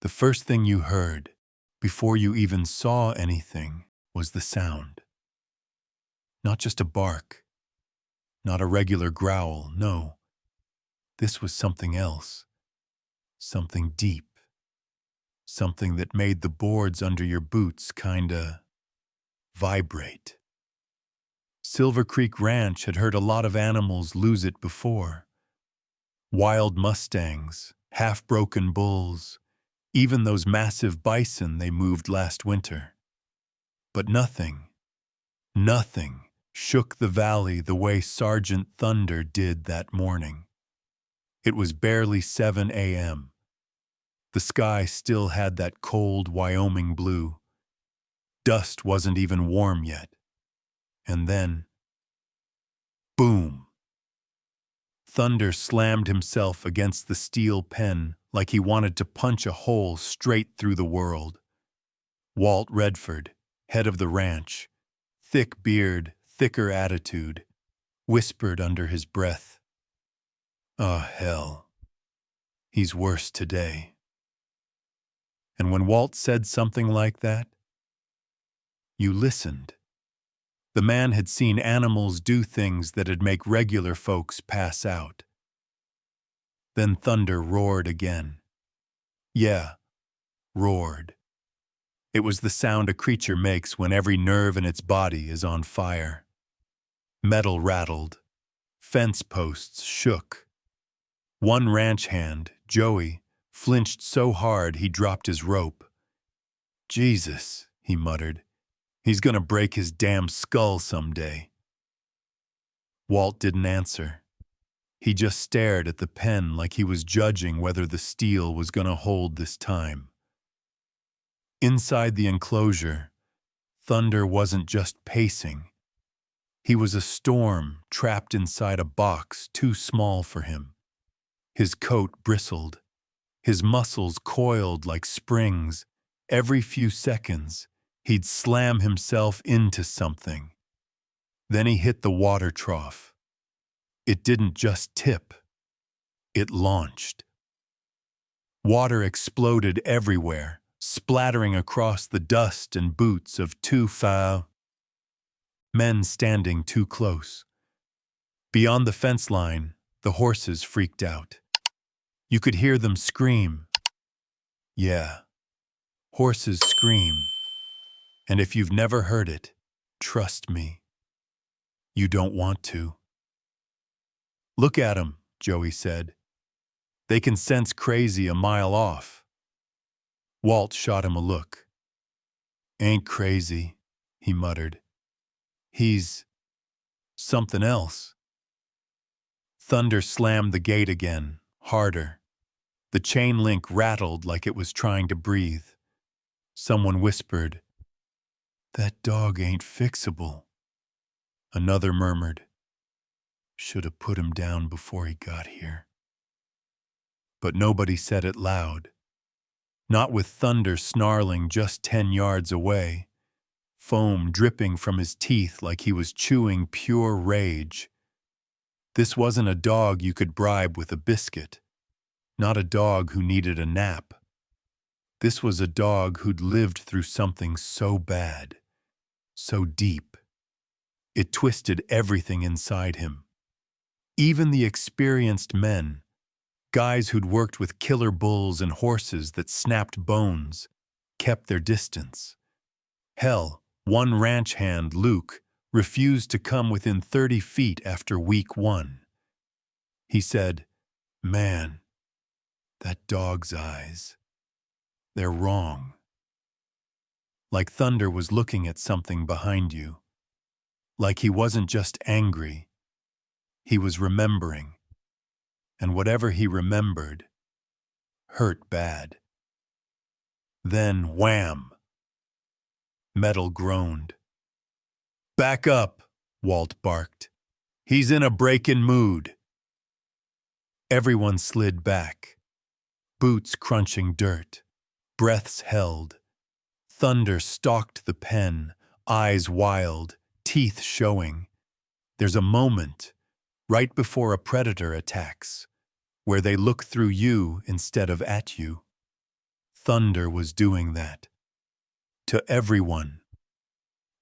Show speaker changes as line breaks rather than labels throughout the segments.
The first thing you heard, before you even saw anything, was the sound. Not just a bark, not a regular growl, no. This was something else, something deep, something that made the boards under your boots kinda vibrate. Silver Creek Ranch had heard a lot of animals lose it before. Wild mustangs, half-broken bulls, even those massive bison they moved last winter. But nothing shook the valley the way Sergeant Thunder did that morning. It was barely 7 a.m. The sky still had that cold Wyoming blue. Dust wasn't even warm yet. And then, boom! Thunder slammed himself against the steel pen like he wanted to punch a hole straight through the world. Walt Redford, head of the ranch, thick beard, thicker attitude, whispered under his breath, "Ah, hell. He's worse today." And when Walt said something like that, you listened. The man had seen animals do things that'd make regular folks pass out. Then thunder roared again. Yeah, roared. It was the sound a creature makes when every nerve in its body is on fire. Metal rattled. Fence posts shook. One ranch hand, Joey, flinched so hard he dropped his rope. "Jesus," he muttered. "He's gonna break his damn skull someday." Walt didn't answer. He just stared at the pen like he was judging whether the steel was gonna hold this time. Inside the enclosure, Thunder wasn't just pacing. He was a storm trapped inside a box too small for him. His coat bristled. His muscles coiled like springs. Every few seconds, he'd slam himself into something. Then he hit the water trough. It didn't just tip. It launched. Water exploded everywhere, splattering across the dust and boots of two foul men standing too close. Beyond the fence line, the horses freaked out. You could hear them scream. Yeah, horses scream. And if you've never heard it, trust me, you don't want to. "Look at 'em," Joey said. "They can sense crazy a mile off." Walt shot him a look. "Ain't crazy," he muttered. "He's something else." Thunder slammed the gate again, harder. The chain link rattled like it was trying to breathe. Someone whispered, "That dog ain't fixable." Another murmured, "Should have put him down before he got here." But nobody said it loud. Not with Thunder snarling just 10 yards away, foam dripping from his teeth like he was chewing pure rage. This wasn't a dog you could bribe with a biscuit. Not a dog who needed a nap. This was a dog who'd lived through something so bad, so deep. It twisted everything inside him. Even the experienced men, guys who'd worked with killer bulls and horses that snapped bones, kept their distance. Hell, one ranch hand, Luke, refused to come within 30 feet after week 1. He said, "Man, that dog's eyes, they're wrong." Like Thunder was looking at something behind you. Like he wasn't just angry, he was remembering. And whatever he remembered hurt bad. Then wham! Metal groaned. "Back up," Walt barked. "He's in a break-in mood." Everyone slid back, boots crunching dirt, breaths held. Thunder stalked the pen, eyes wild, teeth showing. There's a moment, right before a predator attacks, where they look through you instead of at you. Thunder was doing that. To everyone.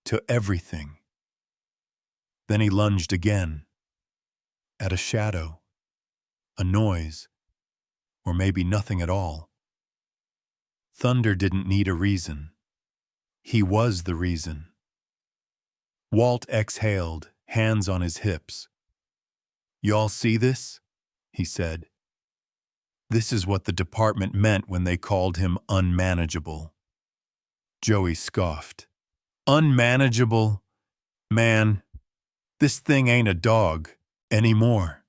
To everything. Then he lunged again. At a shadow. A noise. Or maybe nothing at all. Thunder didn't need a reason. He was the reason. Walt exhaled, hands on his hips. "Y'all see this?" he said. "This is what the department meant when they called him unmanageable." Joey scoffed. "Unmanageable? Man, this thing ain't a dog anymore."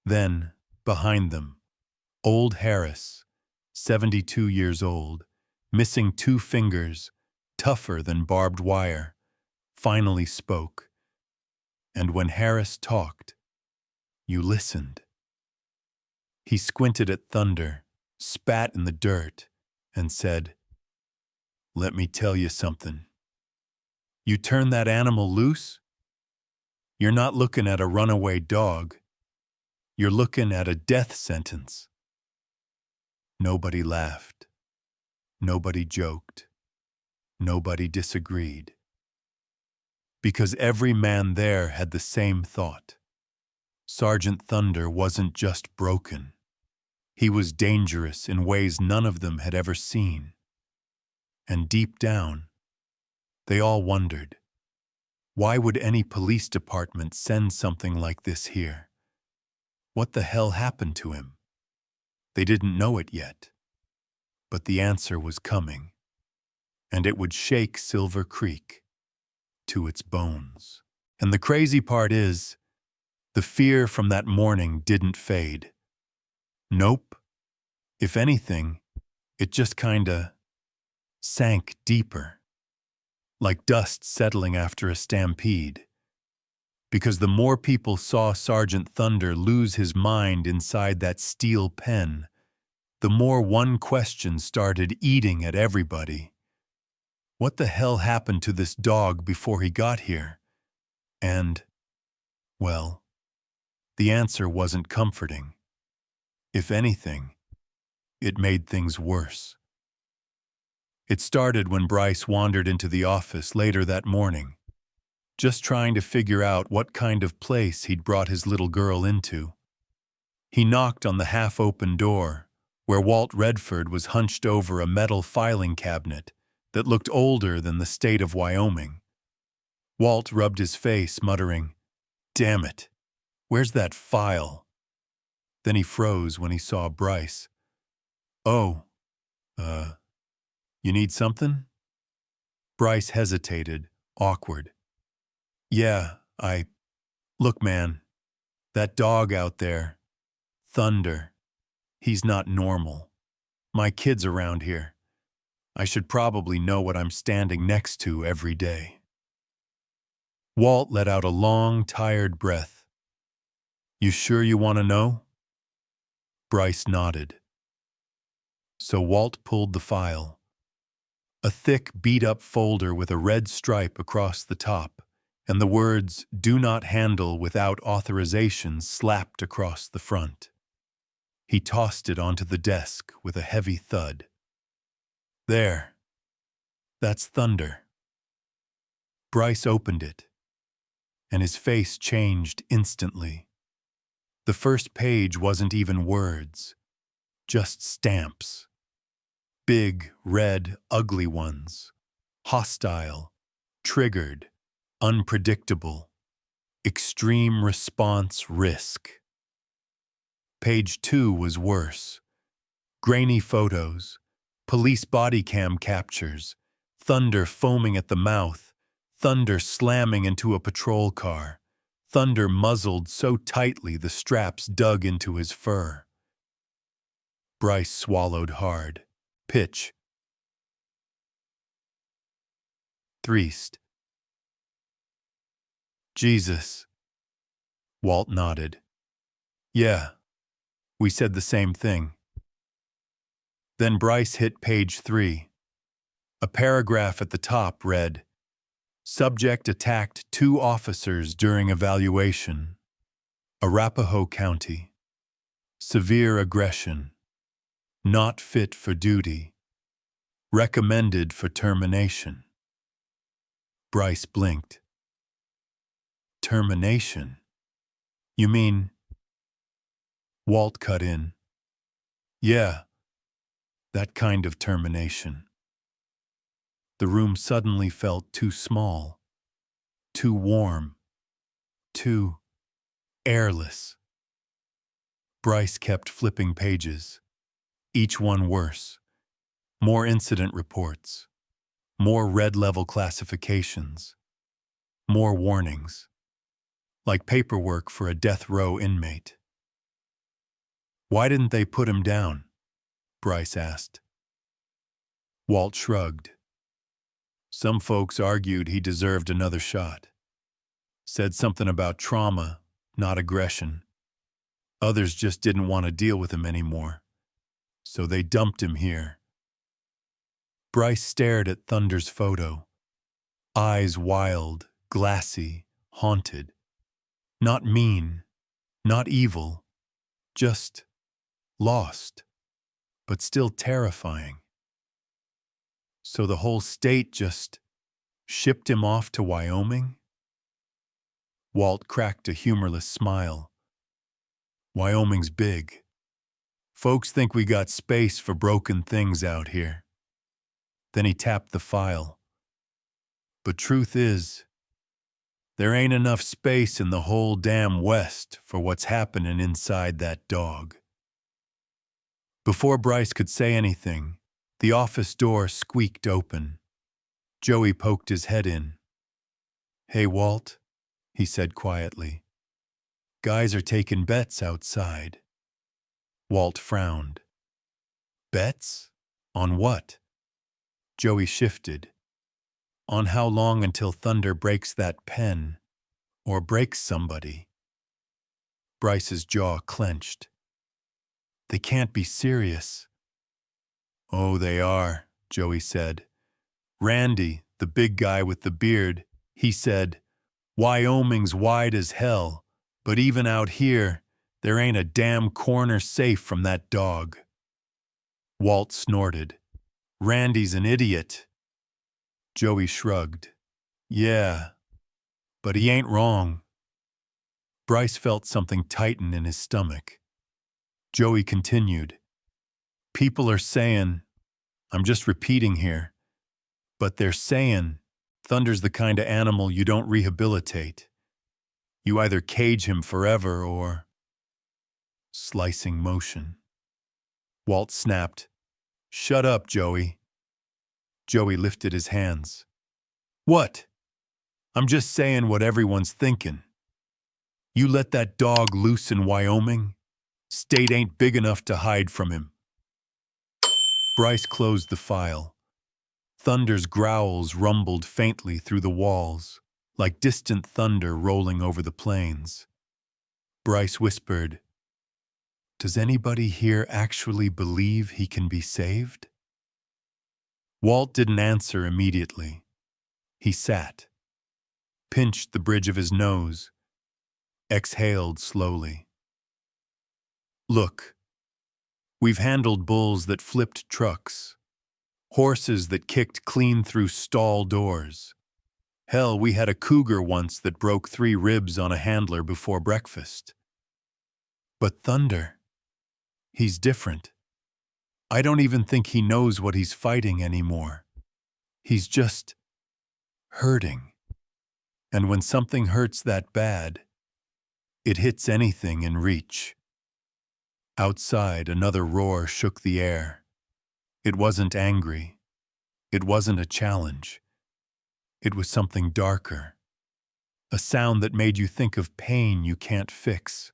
Then, behind them, old Harris, 72 years old, missing 2 fingers, tougher than barbed wire, finally spoke. And when Harris talked, you listened. He squinted at Thunder, spat in the dirt, and said, "Let me tell you something. You turn that animal loose, you're not looking at a runaway dog. You're looking at a death sentence." Nobody laughed. Nobody joked. Nobody disagreed. Because every man there had the same thought. Sergeant Thunder wasn't just broken. He was dangerous in ways none of them had ever seen. And deep down, they all wondered, why would any police department send something like this here? What the hell happened to him? They didn't know it yet. But the answer was coming. And it would shake Silver Creek to its bones. And the crazy part is, the fear from that morning didn't fade. Nope. If anything, it just kinda sank deeper, like dust settling after a stampede. Because the more people saw Sergeant Thunder lose his mind inside that steel pen, the more one question started eating at everybody. What the hell happened to this dog before he got here? And, well, the answer wasn't comforting. If anything, it made things worse. It started when Bryce wandered into the office later that morning, just trying to figure out what kind of place he'd brought his little girl into. He knocked on the half-open door, where Walt Redford was hunched over a metal filing cabinet that looked older than the state of Wyoming. Walt rubbed his face, muttering, "Damn it, where's that file?" Then he froze when he saw Bryce. "Oh, you need something?" Bryce hesitated, awkward. "Yeah, Look, man, that dog out there, Thunder, he's not normal. My kid's around here. I should probably know what I'm standing next to every day." Walt let out a long, tired breath. "You sure you want to know?" Bryce nodded. So Walt pulled the file. A thick, beat-up folder with a red stripe across the top, and the words, "Do not handle without authorization," slapped across the front. He tossed it onto the desk with a heavy thud. "There. That's Thunder." Bryce opened it, and his face changed instantly. The first page wasn't even words, just stamps. Big, red, ugly ones. Hostile, triggered, unpredictable, extreme response risk. Page 2 was worse. Grainy photos, police body cam captures, Thunder foaming at the mouth, Thunder slamming into a patrol car, Thunder muzzled so tightly the straps dug into his fur. Bryce swallowed hard. Pitch. Threest. Jesus. Walt nodded. "Yeah, we said the same thing." Then Bryce hit page 3. A paragraph at the top read, "Subject attacked 2 officers during evaluation. Arapahoe County. Severe aggression. Not fit for duty. Recommended for termination. Bryce blinked. Termination? You mean? Walt cut in. Yeah, that kind of termination. The room suddenly felt too small, too warm, too airless. Bryce kept flipping pages, each one worse. More incident reports, more red-level classifications, more warnings, like paperwork for a death row inmate. Why didn't they put him down? Bryce asked. Walt shrugged. Some folks argued he deserved another shot. Said something about trauma, not aggression. Others just didn't want to deal with him anymore. So they dumped him here. Bryce stared at Thunder's photo. Eyes wild, glassy, haunted. Not mean, not evil, just lost, but still terrifying. So the whole state just shipped him off to Wyoming? Walt cracked a humorless smile. Wyoming's big. Folks think we got space for broken things out here. Then he tapped the file. But truth is, there ain't enough space in the whole damn West for what's happening inside that dog. Before Bryce could say anything, the office door squeaked open. Joey poked his head in. Hey, Walt, he said quietly. Guys are taking bets outside. Walt frowned. Bets? On what? Joey shifted. On how long until Thunder breaks that pen, or breaks somebody. Bryce's jaw clenched. They can't be serious. Oh, they are, Joey said. Randy, the big guy with the beard, he said, Wyoming's wide as hell, but even out here, there ain't a damn corner safe from that dog. Walt snorted. Randy's an idiot. Joey shrugged. Yeah, but he ain't wrong. Bryce felt something tighten in his stomach. Joey continued. People are saying, I'm just repeating here, but they're saying Thunder's the kind of animal you don't rehabilitate. You either cage him forever or... Slicing motion. Walt snapped. Shut up, Joey. Joey lifted his hands. What? I'm just saying what everyone's thinking. You let that dog loose in Wyoming? State ain't big enough to hide from him. Bryce closed the file. Thunder's growls rumbled faintly through the walls, like distant thunder rolling over the plains. Bryce whispered, Does anybody here actually believe he can be saved? Walt didn't answer immediately. He sat, pinched the bridge of his nose, exhaled slowly. Look, we've handled bulls that flipped trucks, horses that kicked clean through stall doors. Hell, we had a cougar once that broke 3 ribs on a handler before breakfast. But Thunder, he's different. I don't even think he knows what he's fighting anymore. He's just hurting. And when something hurts that bad, it hits anything in reach. Outside, another roar shook the air. It wasn't angry. It wasn't a challenge. It was something darker. A sound that made you think of pain you can't fix.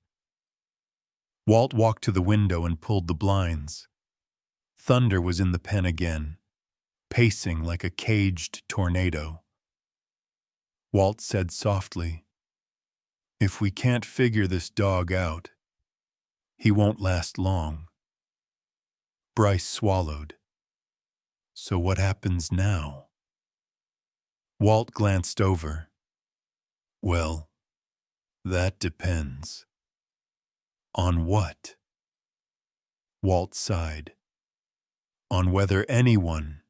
Walt walked to the window and pulled the blinds. Thunder was in the pen again, pacing like a caged tornado. Walt said softly, If we can't figure this dog out, he won't last long. Bryce swallowed. So what happens now? Walt glanced over. Well, that depends. On what? Walt sighed. on whether anyone,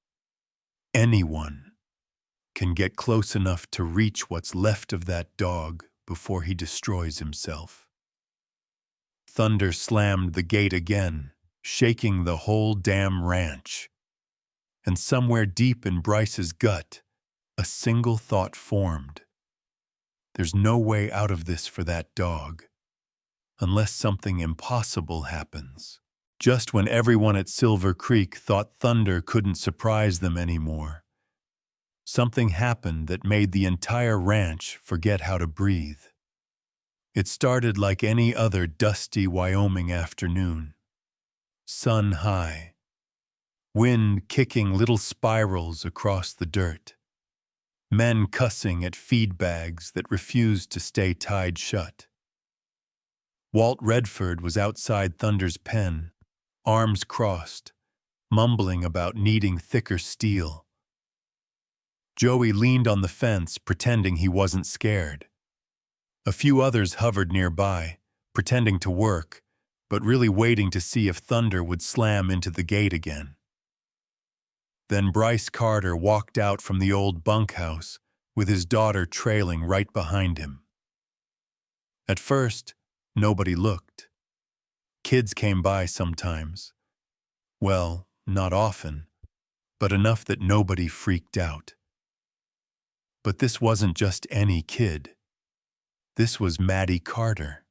can get close enough to reach what's left of that dog before he destroys himself. Thunder slammed the gate again, shaking the whole damn ranch. And somewhere deep in Bryce's gut, a single thought formed. There's no way out of this for that dog, unless something impossible happens. Just when everyone at Silver Creek thought Thunder couldn't surprise them anymore, something happened that made the entire ranch forget how to breathe. It started like any other dusty Wyoming afternoon. Sun high, wind kicking little spirals across the dirt, men cussing at feed bags that refused to stay tied shut. Walt Redford was outside Thunder's pen, arms crossed, mumbling about needing thicker steel. Joey leaned on the fence, pretending he wasn't scared. A few others hovered nearby, pretending to work, but really waiting to see if Thunder would slam into the gate again. Then Bryce Carter walked out from the old bunkhouse with his daughter trailing right behind him. At first, nobody looked. Kids came by sometimes. Well, not often, but enough that nobody freaked out. But this wasn't just any kid. This was Maddie Carter,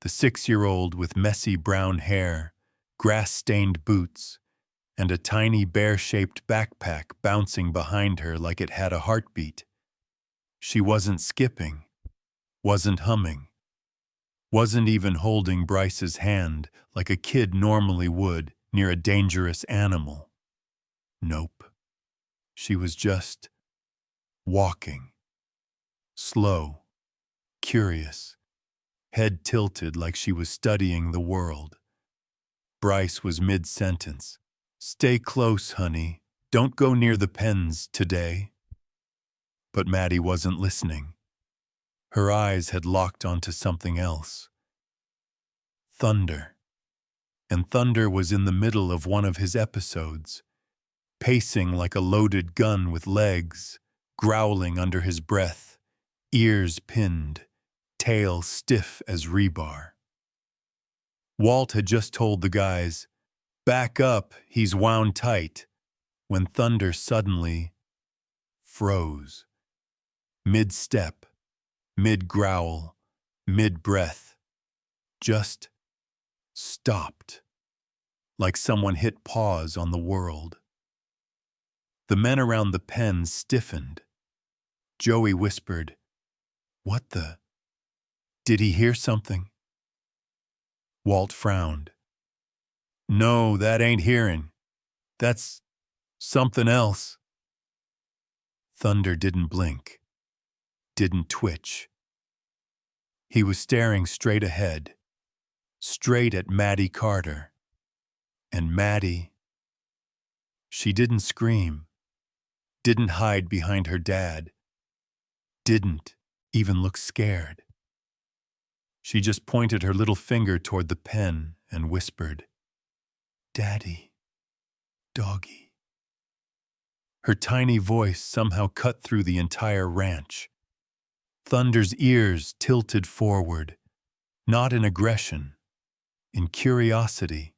the 6-year-old with messy brown hair, grass-stained boots, and a tiny bear-shaped backpack bouncing behind her like it had a heartbeat. She wasn't skipping, wasn't humming, wasn't even holding Bryce's hand like a kid normally would near a dangerous animal. Nope. She was just walking. Slow, curious, head tilted like she was studying the world. Bryce was mid-sentence. "Stay close, honey. Don't go near the pens today." But Maddie wasn't listening. Her eyes had locked onto something else. Thunder. And Thunder was in the middle of one of his episodes, pacing like a loaded gun with legs, growling under his breath, ears pinned, tail stiff as rebar. Walt had just told the guys, "Back up, he's wound tight," when Thunder suddenly froze. Mid-step, mid-growl, mid-breath. Just stopped, like someone hit pause on the world. The men around the pen stiffened. Joey whispered, "What the? Did he hear something?" Walt frowned. "No, that ain't hearing. That's something else." Thunder didn't blink, didn't twitch. He was staring straight ahead, straight at Maddie Carter. And Maddie, she didn't scream, didn't hide behind her dad, didn't even look scared. She just pointed her little finger toward the pen and whispered, "Daddy, doggy." Her tiny voice somehow cut through the entire ranch. Thunder's ears tilted forward, not in aggression, in curiosity.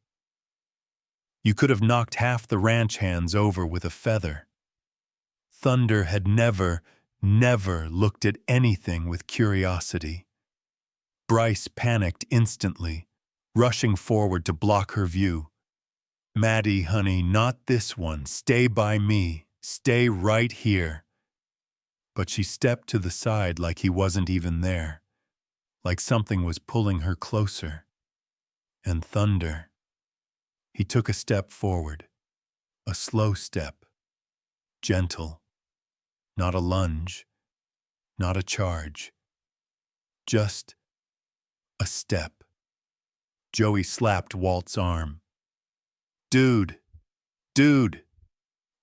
You could have knocked half the ranch hands over with a feather. Thunder had never looked at anything with curiosity. Bryce panicked instantly, rushing forward to block her view. "Maddie, honey, not this one. Stay by me. Stay right here." But she stepped to the side like he wasn't even there, like something was pulling her closer. And Thunder. He took a step forward, a slow step, gentle, not a lunge, not a charge, just a step. Joey slapped Walt's arm. Dude,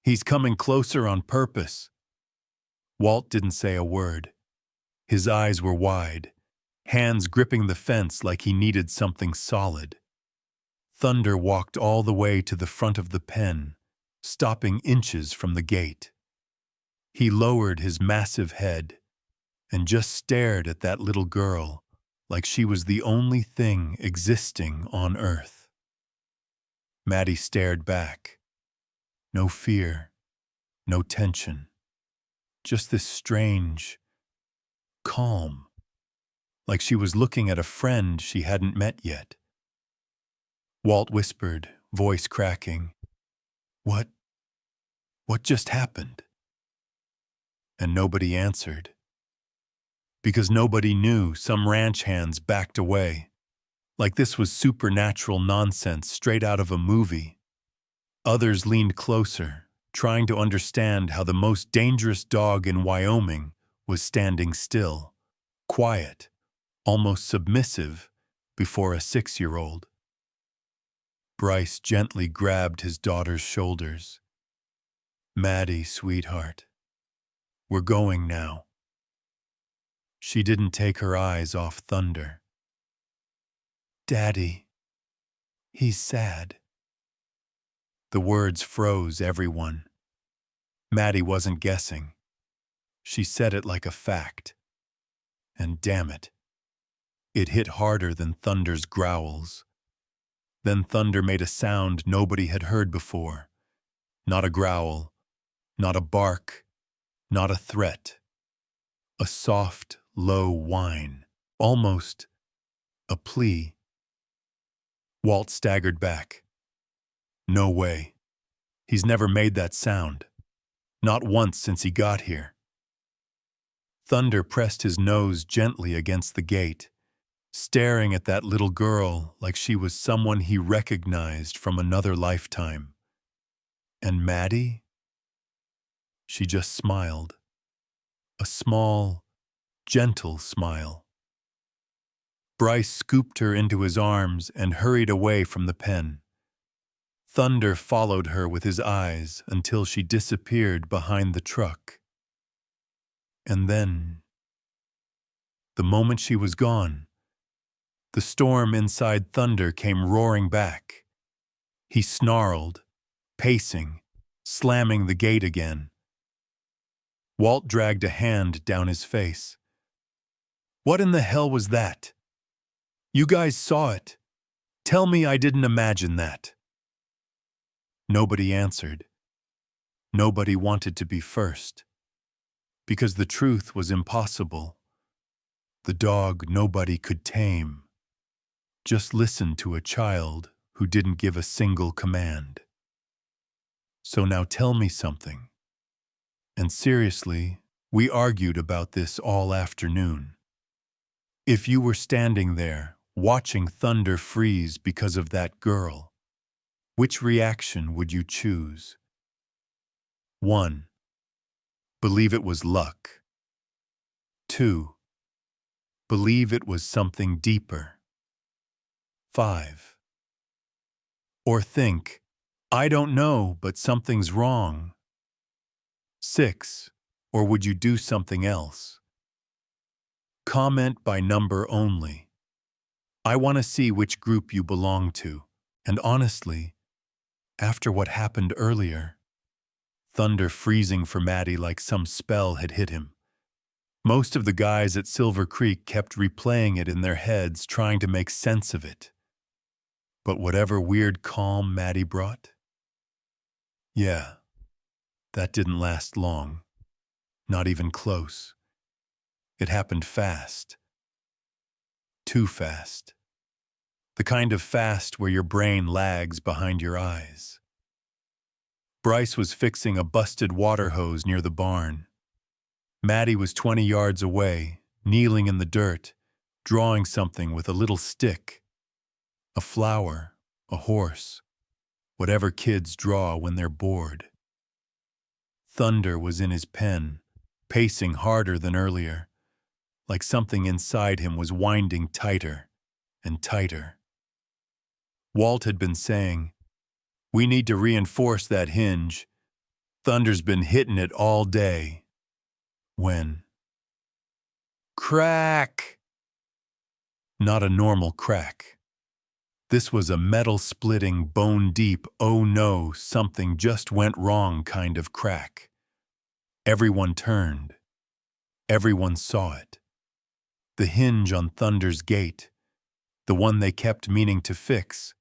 he's coming closer on purpose." Walt didn't say a word. His eyes were wide, hands gripping the fence like he needed something solid. Thunder walked all the way to the front of the pen, stopping inches from the gate. He lowered his massive head and just stared at that little girl like she was the only thing existing on Earth. Maddie stared back. No fear, no tension. Just this strange calm, like she was looking at a friend she hadn't met yet. Walt whispered, voice cracking, What just happened?" And nobody answered. Because nobody knew, some ranch hands backed away, like this was supernatural nonsense straight out of a movie. Others leaned closer, trying to understand how the most dangerous dog in Wyoming was standing still, quiet, almost submissive, before a 6-year-old. Bryce gently grabbed his daughter's shoulders. "Maddie, sweetheart, we're going now." She didn't take her eyes off Thunder. "Daddy, he's sad." The words froze everyone. Maddie wasn't guessing. She said it like a fact. And damn it, it hit harder than Thunder's growls. Then Thunder made a sound nobody had heard before. Not a growl, not a bark, not a threat. A soft, low whine, almost a plea. Walt staggered back. No way. He's never made that sound. Not once since he got here. Thunder pressed his nose gently against the gate, staring at that little girl like she was someone he recognized from another lifetime. And Maddie? She just smiled. A small, gentle smile. Bryce scooped her into his arms and hurried away from the pen. Thunder followed her with his eyes until she disappeared behind the truck. And then, the moment she was gone, the storm inside Thunder came roaring back. He snarled, pacing, slamming the gate again. Walt dragged a hand down his face. "What in the hell was that? You guys saw it. Tell me I didn't imagine that." Nobody answered. Nobody wanted to be first. Because the truth was impossible. The dog nobody could tame. Just listened to a child who didn't give a single command. So now tell me something. And seriously, we argued about this all afternoon. If you were standing there, watching Thunder freeze because of that girl, which reaction would you choose? 1. Believe it was luck. 2. Believe it was something deeper. 5. Or think, I don't know, but something's wrong. 6. Or would you do something else? Comment by number only. I want to see which group you belong to. And honestly, after what happened earlier, Thunder freezing for Maddie like some spell had hit him. Most of the guys at Silver Creek kept replaying it in their heads, trying to make sense of it. But whatever weird calm Maddie brought? Yeah, that didn't last long. Not even close. It happened fast. Too fast. The kind of fast where your brain lags behind your eyes. Bryce was fixing a busted water hose near the barn. Maddie was 20 yards away, kneeling in the dirt, drawing something with a little stick. A flower, a horse, whatever kids draw when they're bored. Thunder was in his pen, pacing harder than earlier, like something inside him was winding tighter and tighter. Walt had been saying, "We need to reinforce that hinge. Thunder's been hitting it all day." When? Crack! Not a normal crack. This was a metal-splitting, bone-deep, oh no, something just went wrong kind of crack. Everyone turned. Everyone saw it. The hinge on Thunder's gate, the one they kept meaning to fix,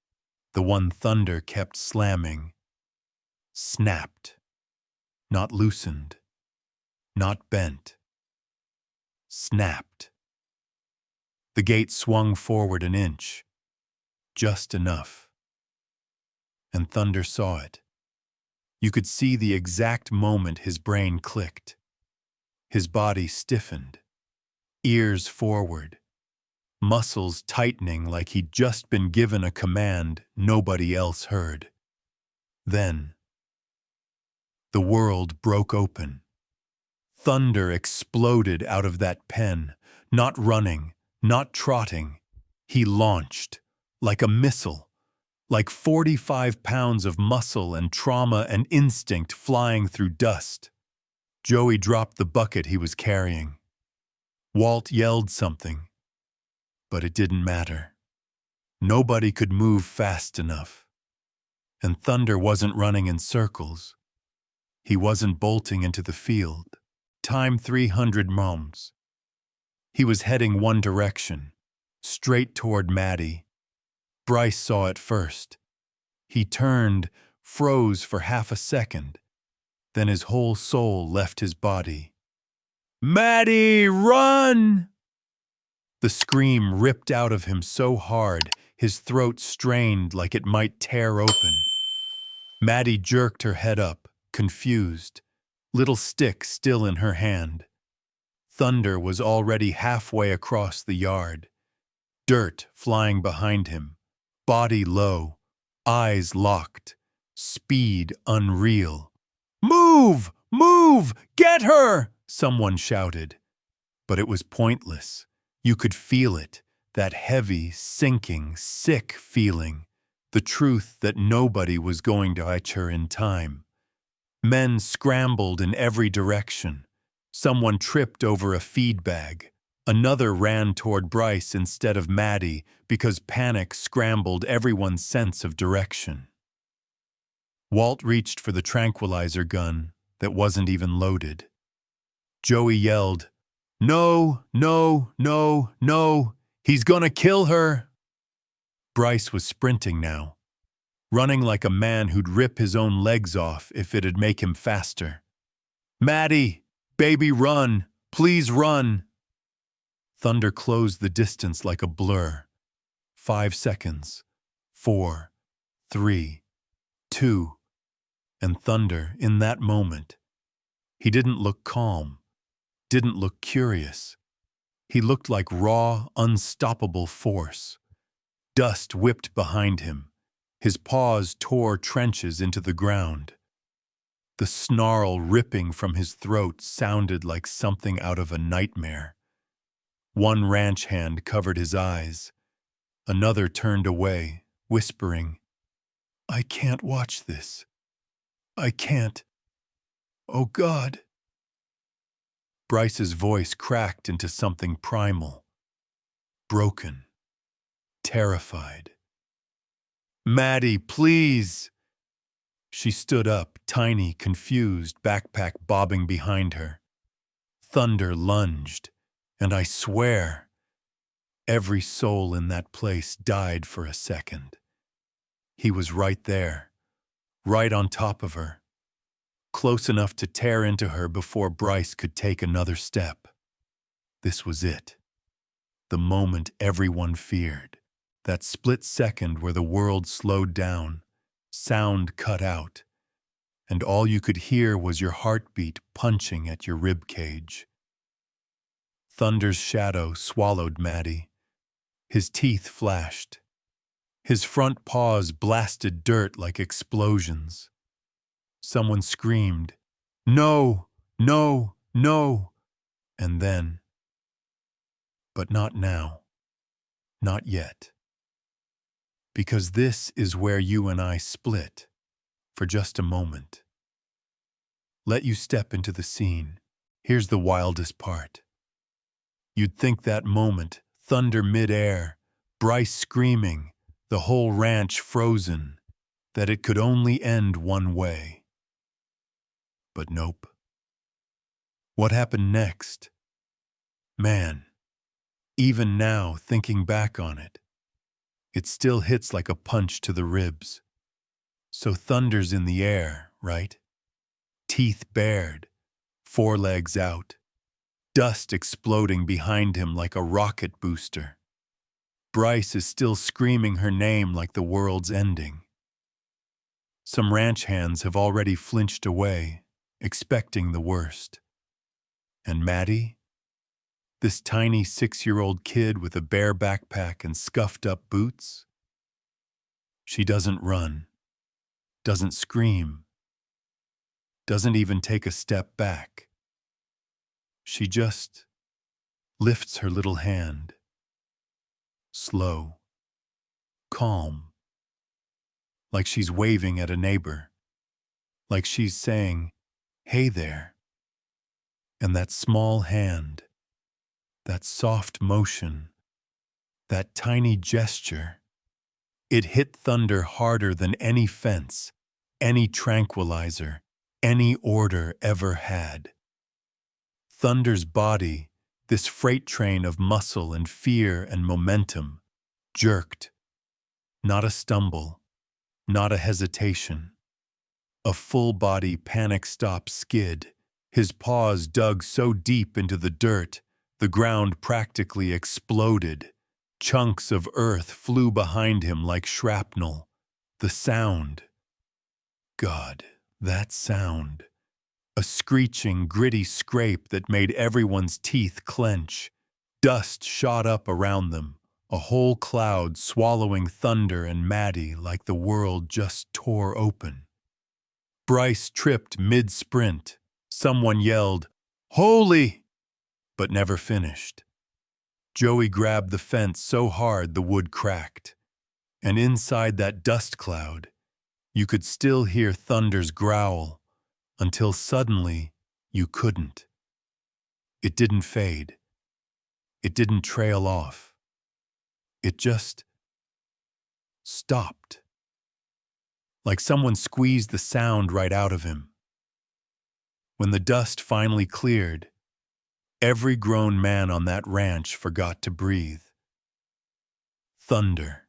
the one Thunder kept slamming, snapped, not loosened, not bent, snapped. The gate swung forward an inch, just enough. And Thunder saw it. You could see the exact moment his brain clicked. His body stiffened, ears forward, muscles tightening like he'd just been given a command nobody else heard. Then, the world broke open. Thunder exploded out of that pen, not running, not trotting. He launched, like a missile, like 45 pounds of muscle and trauma and instinct flying through dust. Joey dropped the bucket he was carrying. Walt yelled something, but it didn't matter. Nobody could move fast enough. And Thunder wasn't running in circles. He wasn't bolting into the field. Time 300 moms. He was heading one direction, straight toward Maddie. Bryce saw it first. He turned, froze for half a second. Then his whole soul left his body. "Maddie, run!" The scream ripped out of him so hard, his throat strained like it might tear open. Maddie jerked her head up, confused, little stick still in her hand. Thunder was already halfway across the yard. Dirt flying behind him, body low, eyes locked, speed unreal. "Move! Move! Get her!" someone shouted. But it was pointless. You could feel it, that heavy, sinking, sick feeling, the truth that nobody was going to catch her in time. Men scrambled in every direction. Someone tripped over a feed bag. Another ran toward Bryce instead of Maddie because panic scrambled everyone's sense of direction. Walt reached for the tranquilizer gun that wasn't even loaded. Joey yelled, "No, no, no, no, he's gonna kill her!" Bryce was sprinting now, running like a man who'd rip his own legs off if it'd make him faster. "Maddie, baby, run! Please run!" Thunder closed the distance like a blur. 5 seconds. 4, 3, 2. And Thunder, in that moment, he didn't look calm, didn't look curious. He looked like raw, unstoppable force. Dust whipped behind him. His paws tore trenches into the ground. The snarl ripping from his throat sounded like something out of a nightmare. One ranch hand covered his eyes. Another turned away, whispering, "I can't watch this. I can't. Oh God." Bryce's voice cracked into something primal, broken, terrified. "Maddie, please!" She stood up, tiny, confused, backpack bobbing behind her. Thunder lunged, and I swear, every soul in that place died for a second. He was right there, right on top of her, close enough to tear into her before Bryce could take another step. This was it. The moment everyone feared. That split second where the world slowed down, sound cut out, and all you could hear was your heartbeat punching at your rib cage. Thunder's shadow swallowed Maddie. His teeth flashed. His front paws blasted dirt like explosions. Someone screamed, "No, no, no," and then, but not now, not yet. Because this is where you and I split, for just a moment. Let you step into the scene. Here's the wildest part. You'd think that moment, thunder midair, Bryce screaming, the whole ranch frozen, that it could only end one way. But nope. What happened next? Man, even now, thinking back on it, it still hits like a punch to the ribs. So Thunder's in the air, right? Teeth bared, forelegs out, dust exploding behind him like a rocket booster. Bryce is still screaming her name like the world's ending. Some ranch hands have already flinched away, expecting the worst. And Maddie? This tiny 6-year-old kid with a bare backpack and scuffed-up boots? She doesn't run, doesn't scream, doesn't even take a step back. She just lifts her little hand, slow, calm, like she's waving at a neighbor, like she's saying, "Hey there." And that small hand, that soft motion, that tiny gesture, it hit Thunder harder than any fence, any tranquilizer, any order ever had. Thunder's body, this freight train of muscle and fear and momentum, jerked. Not a stumble, not a hesitation. A full-body panic-stop skid. His paws dug so deep into the dirt, the ground practically exploded. Chunks of earth flew behind him like shrapnel. The sound. God, that sound. A screeching, gritty scrape that made everyone's teeth clench. Dust shot up around them, a whole cloud swallowing Thunder and Maddie like the world just tore open. Bryce tripped mid-sprint. Someone yelled, "Holy!" but never finished. Joey grabbed the fence so hard the wood cracked. And inside that dust cloud, you could still hear Thunder's growl, until suddenly you couldn't. It didn't fade. It didn't trail off. It just stopped. Like someone squeezed the sound right out of him. When the dust finally cleared, every grown man on that ranch forgot to breathe. Thunder,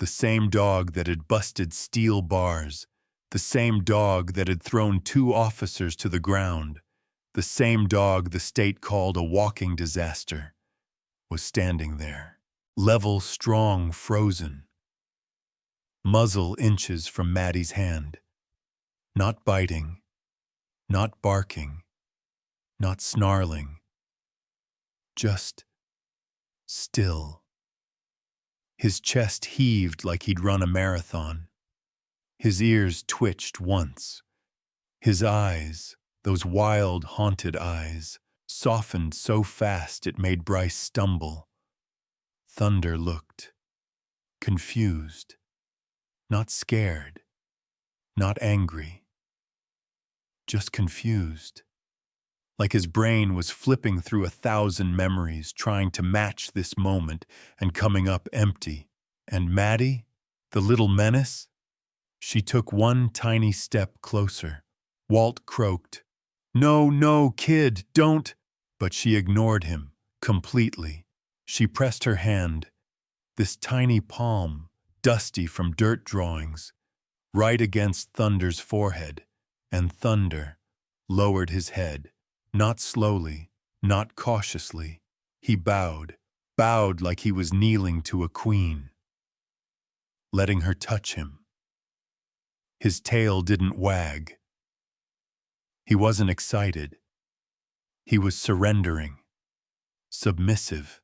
the same dog that had busted steel bars, the same dog that had thrown 2 officers to the ground, the same dog the state called a walking disaster, was standing there, level, strong, frozen. Muzzle inches from Maddie's hand. Not biting, not barking, not snarling. Just still. His chest heaved like he'd run a marathon. His ears twitched once. His eyes, those wild, haunted eyes, softened so fast it made Bryce stumble. Thunder looked. Confused. Not scared. Not angry. Just confused. Like his brain was flipping through 1,000 memories, trying to match this moment and coming up empty. And Maddie, the little menace? She took one tiny step closer. Walt croaked, "No, no, kid, don't." But she ignored him, completely. She pressed her hand, this tiny palm, dusty from dirt drawings, right against Thunder's forehead, and Thunder lowered his head. Not slowly, not cautiously. He bowed like he was kneeling to a queen, letting her touch him. His tail didn't wag. He wasn't excited. He was surrendering, submissive.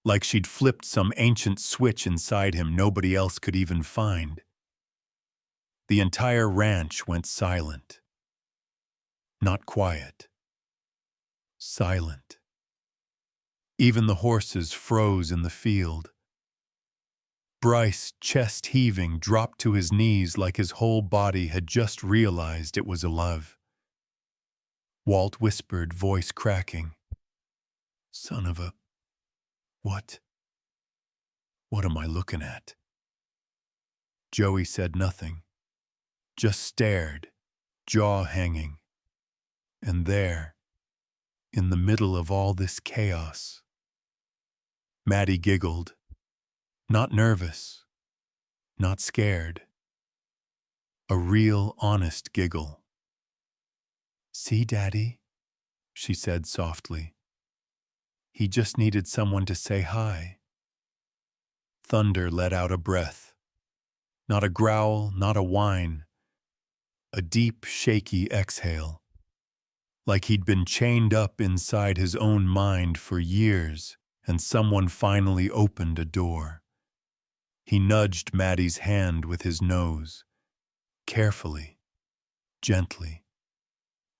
Like she'd flipped some ancient switch inside him nobody else could even find. The entire ranch went silent. Not quiet. Silent. Even the horses froze in the field. Bryce, chest heaving, dropped to his knees like his whole body had just realized it was alive. Walt whispered, voice cracking, "Son of a... what?" What am I looking at? Joey said nothing, just stared, jaw hanging. And there, in the middle of all this chaos, Maddie giggled, not nervous, not scared. A real, honest giggle. "See, Daddy?" she said softly. "He just needed someone to say hi." Thunder let out a breath. Not a growl, not a whine. A deep, shaky exhale. Like he'd been chained up inside his own mind for years, and someone finally opened a door. He nudged Maddie's hand with his nose, carefully, gently,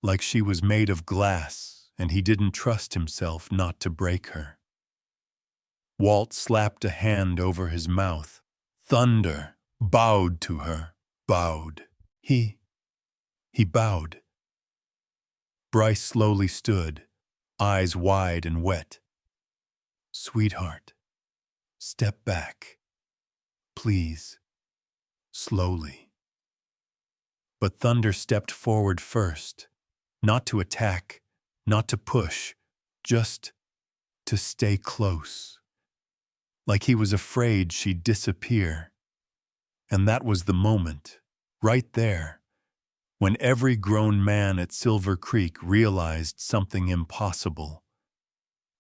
like she was made of glass and he didn't trust himself not to break her. Walt slapped a hand over his mouth. Thunder bowed to her, bowed. He bowed. Bryce slowly stood, eyes wide and wet. "Sweetheart, step back. Please." Slowly. But Thunder stepped forward first, not to attack, not to push, just to stay close. Like he was afraid she'd disappear. And that was the moment, right there, when every grown man at Silver Creek realized something impossible.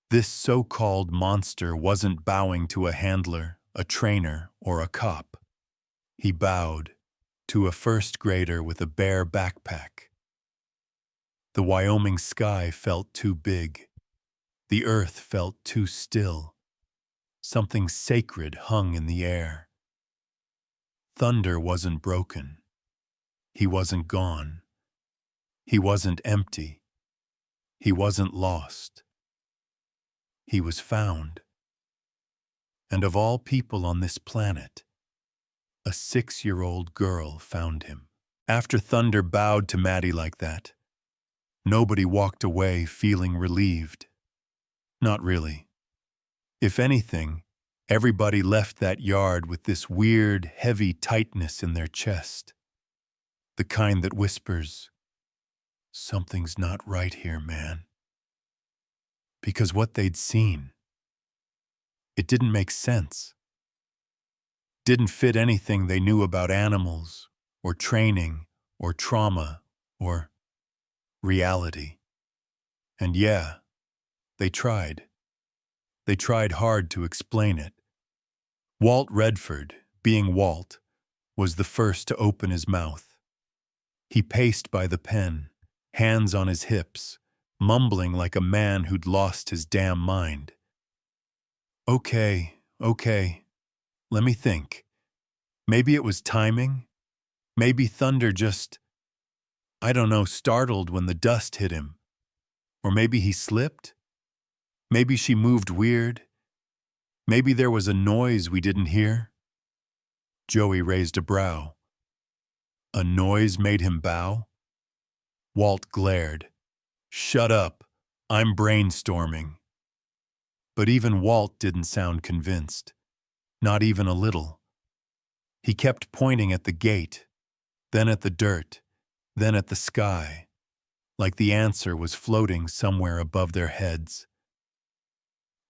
This so-called monster wasn't bowing to a handler, a trainer, or a cop. He bowed to a first grader with a bare backpack. The Wyoming sky felt too big. The earth felt too still. Something sacred hung in the air. Thunder wasn't broken. He wasn't gone. He wasn't empty. He wasn't lost. He was found. And of all people on this planet, a 6-year-old girl found him. After Thunder bowed to Maddie like that, nobody walked away feeling relieved. Not really. If anything, everybody left that yard with this weird, heavy tightness in their chest. The kind that whispers, "Something's not right here, man." Because what they'd seen, it didn't make sense. Didn't fit anything they knew about animals, or training, or trauma, or reality. And yeah, they tried. They tried hard to explain it. Walt Redford, being Walt, was the first to open his mouth. He paced by the pen, hands on his hips, mumbling like a man who'd lost his damn mind. Okay, let me think. Maybe it was timing. Maybe Thunder just, I don't know, startled when the dust hit him. Or maybe he slipped. Maybe she moved weird. Maybe there was a noise we didn't hear. Joey raised a brow. A noise made him bow? Walt glared. "Shut up. I'm brainstorming." But even Walt didn't sound convinced. Not even a little. He kept pointing at the gate, then at the dirt, then at the sky, like the answer was floating somewhere above their heads.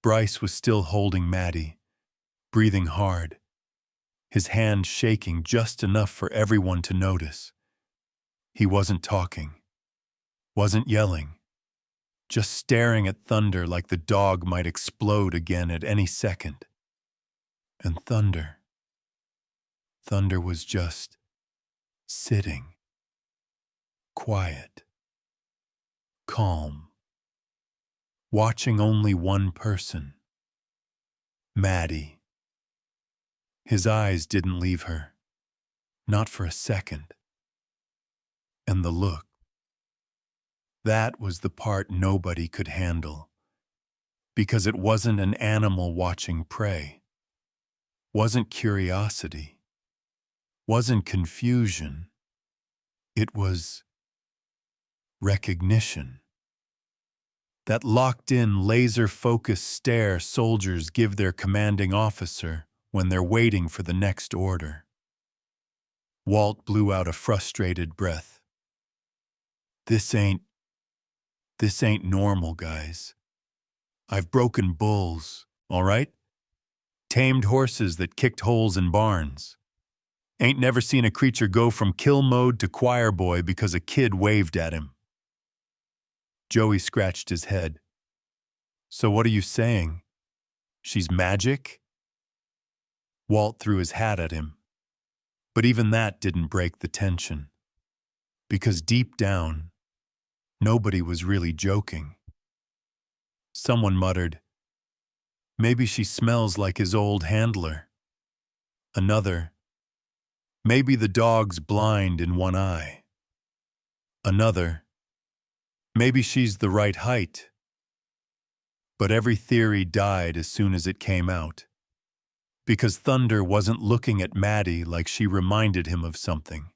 Bryce was still holding Maddie, breathing hard, his hand shaking just enough for everyone to notice. He wasn't talking, wasn't yelling, just staring at Thunder like the dog might explode again at any second. And Thunder was just sitting, quiet, calm, watching only one person, Maddie. His eyes didn't leave her, not for a second. And the look, that was the part nobody could handle, because it wasn't an animal watching prey, wasn't curiosity, wasn't confusion. It was recognition. That locked-in, laser-focused stare soldiers give their commanding officer when they're waiting for the next order. Walt blew out a frustrated breath. This ain't normal, guys. I've broken bulls, all right? Tamed horses that kicked holes in barns. Ain't never seen a creature go from kill mode to choir boy because a kid waved at him. Joey scratched his head. So what are you saying? She's magic? Walt threw his hat at him. But even that didn't break the tension. Because deep down, nobody was really joking. Someone muttered, "Maybe she smells like his old handler." Another, "Maybe the dog's blind in one eye." Another, "Maybe she's the right height." But every theory died as soon as it came out. Because Thunder wasn't looking at Maddie like she reminded him of something.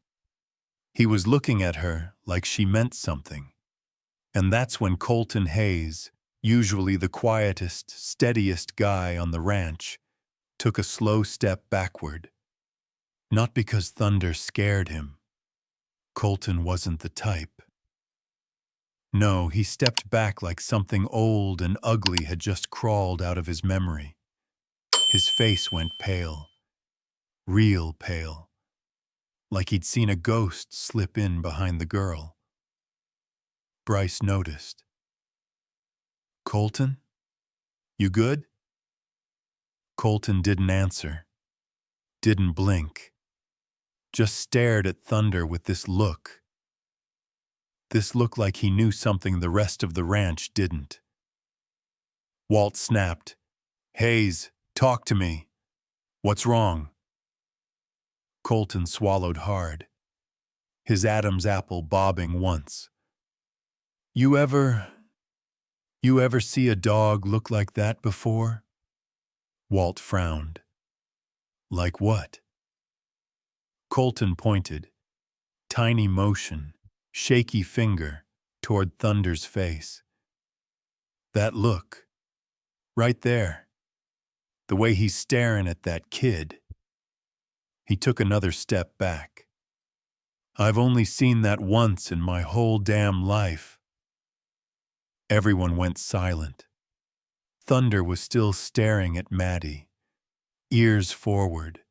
He was looking at her like she meant something. And that's when Colton Hayes, usually the quietest, steadiest guy on the ranch, took a slow step backward. Not because Thunder scared him. Colton wasn't the type. No, he stepped back like something old and ugly had just crawled out of his memory. His face went pale. Real pale. Like he'd seen a ghost slip in behind the girl. Bryce noticed. "Colton? You good?" Colton didn't answer. Didn't blink. Just stared at Thunder with this look. This looked like he knew something the rest of the ranch didn't. Walt snapped, "Hayes, talk to me. What's wrong?" Colton swallowed hard, his Adam's apple bobbing once. You ever see a dog look like that before?" Walt frowned. "Like what?" Colton pointed, tiny motion, shaky finger, toward Thunder's face. "That look. Right there. The way he's staring at that kid." He took another step back. "I've only seen that once in my whole damn life." Everyone went silent. Thunder was still staring at Maddie, ears forward,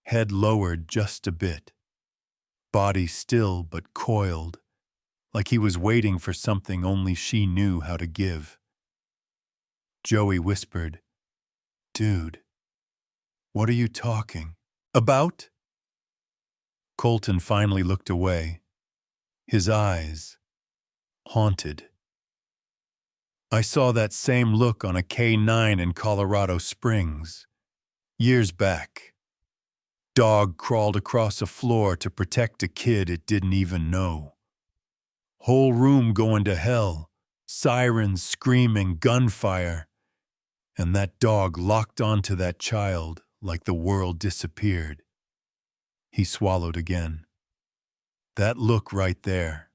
head lowered just a bit, body still but coiled, like he was waiting for something only she knew how to give. Joey whispered, "Dude, what are you talking about?" Colton finally looked away, his eyes haunted. "I saw that same look on a K9 in Colorado Springs, years back. Dog crawled across a floor to protect a kid it didn't even know. Whole room going to hell, sirens screaming, gunfire. And that dog locked onto that child like the world disappeared." He swallowed again. "That look right there,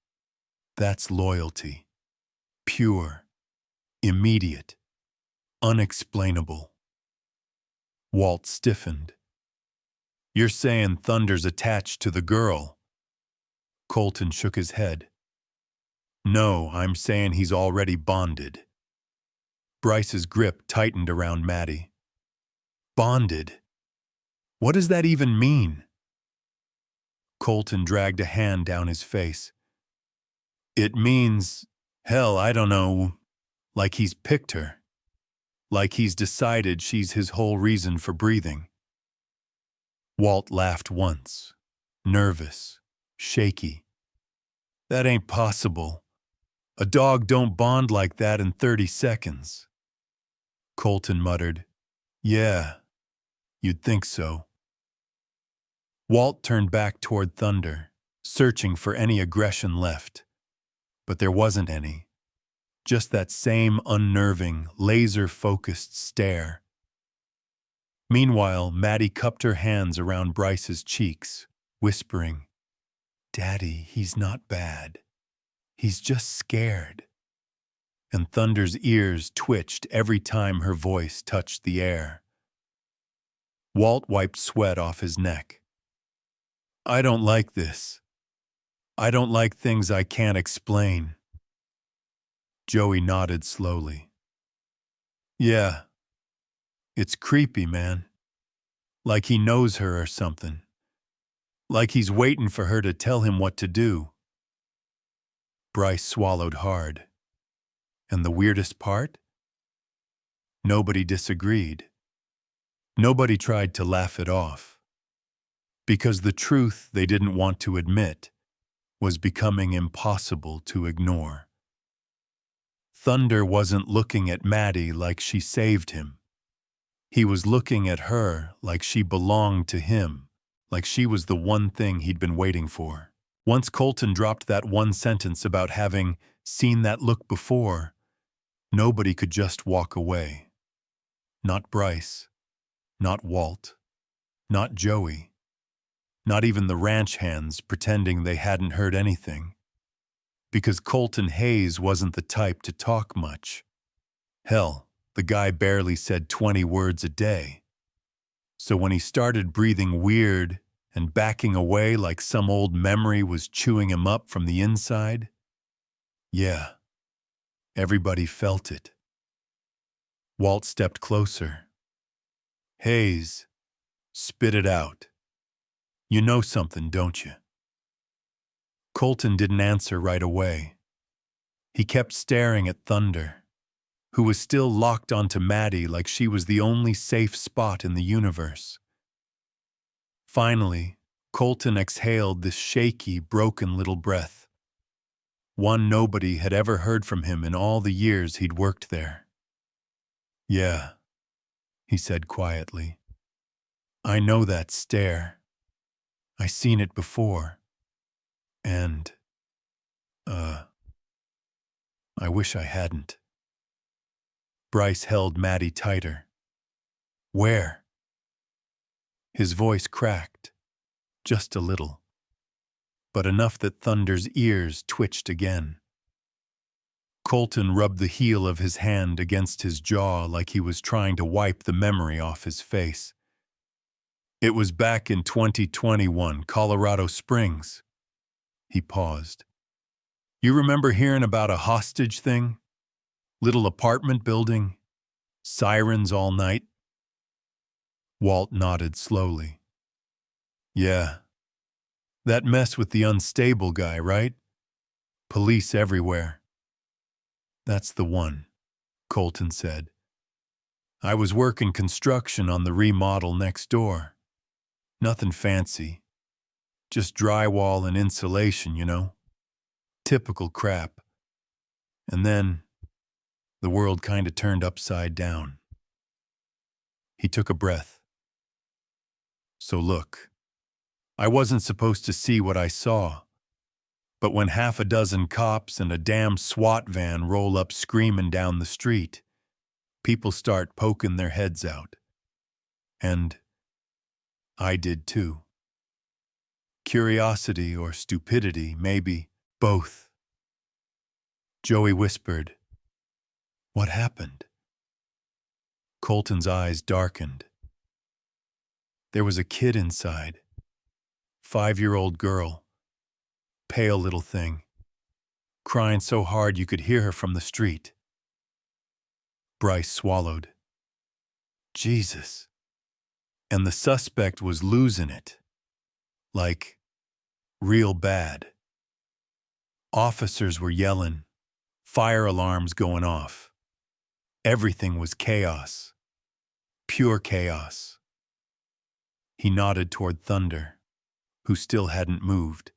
that's loyalty. Pure, immediate, unexplainable." Walt stiffened. "You're saying Thunder's attached to the girl?" Colton shook his head. "No, I'm saying he's already bonded." Bryce's grip tightened around Maddie. "Bonded? What does that even mean?" Colton dragged a hand down his face. "It means, hell, I don't know, like he's picked her. Like he's decided she's his whole reason for breathing." Walt laughed once, nervous, shaky. "That ain't possible. A dog don't bond like that in 30 seconds. Colton muttered, "Yeah, you'd think so." Walt turned back toward Thunder, searching for any aggression left. But there wasn't any. Just that same unnerving, laser-focused stare. Meanwhile, Maddie cupped her hands around Bryce's cheeks, whispering, "Daddy, he's not bad. He's just scared." And Thunder's ears twitched every time her voice touched the air. Walt wiped sweat off his neck. I don't like this. I don't like things I can't explain. Joey nodded slowly. Yeah, it's creepy, man. Like he knows her or something. Like he's waiting for her to tell him what to do. Bryce swallowed hard. And the weirdest part? Nobody disagreed. Nobody tried to laugh it off. Because the truth they didn't want to admit was becoming impossible to ignore. Thunder wasn't looking at Maddie like she saved him. He was looking at her like she belonged to him, like she was the one thing he'd been waiting for. Once Colton dropped that one sentence about having seen that look before, nobody could just walk away. Not Bryce, not Walt, not Joey, not even the ranch hands pretending they hadn't heard anything. Because Colton Hayes wasn't the type to talk much. Hell, the guy barely said 20 words a day. So when he started breathing weird and backing away like some old memory was chewing him up from the inside, yeah, everybody felt it. Walt stepped closer. Hayes, spit it out. You know something, don't you? Colton didn't answer right away. He kept staring at Thunder, who was still locked onto Maddie like she was the only safe spot in the universe. Finally, Colton exhaled this shaky, broken little breath. One nobody had ever heard from him in all the years he'd worked there. Yeah, he said quietly. I know that stare. I seen it before. And, I wish I hadn't. Bryce held Maddie tighter. Where? His voice cracked, just a little, but enough that Thunder's ears twitched again. Colton rubbed the heel of his hand against his jaw like he was trying to wipe the memory off his face. It was back in 2021, Colorado Springs. He paused. You remember hearing about a hostage thing? Little apartment building? Sirens all night? Walt nodded slowly. Yeah. That mess with the unstable guy, right? Police everywhere. That's the one, Colton said. I was working construction on the remodel next door. Nothing fancy. Just drywall and insulation, you know? Typical crap. And then, the world kinda turned upside down. He took a breath. So look, I wasn't supposed to see what I saw. But when half a dozen cops and a damn SWAT van roll up screaming down the street, people start poking their heads out. And I did too. Curiosity or stupidity, maybe both. Joey whispered, What happened? Colton's eyes darkened. There was a kid inside. 5-year-old girl. Pale little thing. Crying so hard you could hear her from the street. Bryce swallowed. Jesus. And the suspect was losing it. Like, real bad. Officers were yelling. Fire alarms going off. Everything was chaos. Pure chaos. He nodded toward Thunder, who still hadn't moved.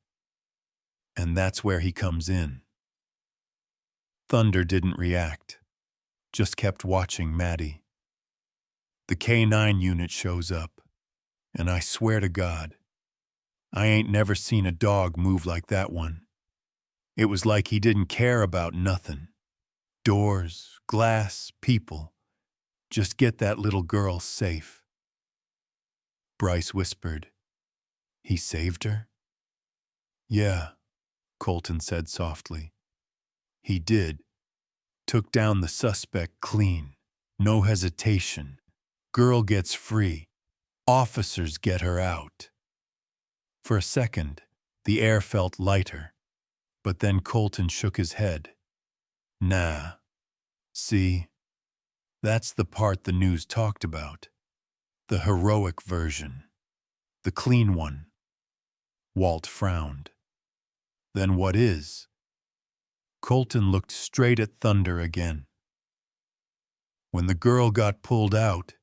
And that's where he comes in. Thunder didn't react, just kept watching Maddie. The K9 unit shows up, and I swear to God, I ain't never seen a dog move like that one. It was like he didn't care about nothing. Doors, glass, people. Just get that little girl safe. Bryce whispered, He saved her? Yeah, Colton said softly. He did. Took down the suspect clean. No hesitation. Girl gets free. Officers, get her out. For a second, the air felt lighter, but then Colton shook his head. Nah. See, that's the part the news talked about. The heroic version. The clean one. Walt frowned. Then what is? Colton looked straight at Thunder again. When the girl got pulled out,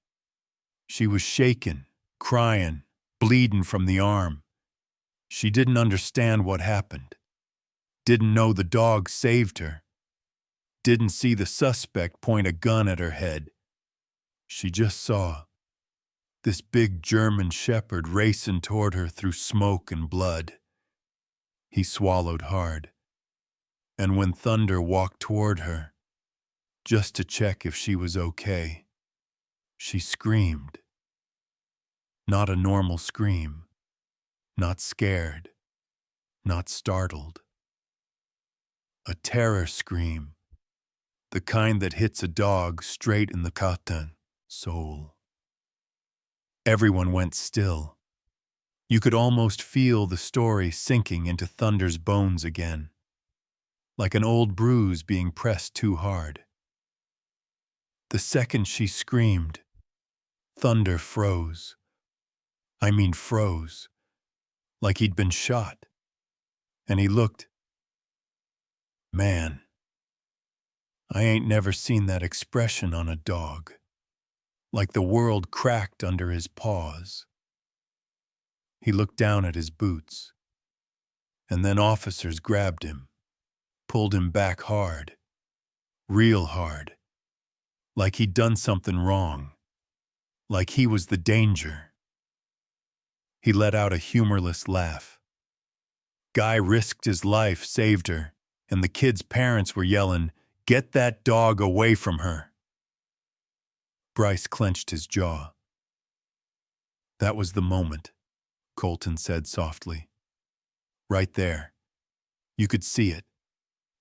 she was shaken, crying, bleeding from the arm. She didn't understand what happened. Didn't know the dog saved her. Didn't see the suspect point a gun at her head. She just saw this big German shepherd racing toward her through smoke and blood. He swallowed hard. And when Thunder walked toward her, just to check if she was okay, she screamed. Not a normal scream. Not scared. Not startled. A terror scream. The kind that hits a dog straight in the katan, soul. Everyone went still. You could almost feel the story sinking into Thunder's bones again, like an old bruise being pressed too hard. The second she screamed, Thunder froze. Froze, like he'd been shot. And he looked. Man, I ain't never seen that expression on a dog. Like the world cracked under his paws. He looked down at his boots. And then officers grabbed him, pulled him back hard, real hard. Like he'd done something wrong. Like he was the danger. He let out a humorless laugh. Guy risked his life, saved her, and the kid's parents were yelling, "Get that dog away from her." Bryce clenched his jaw. That was the moment, Colton said softly. Right there. You could see it.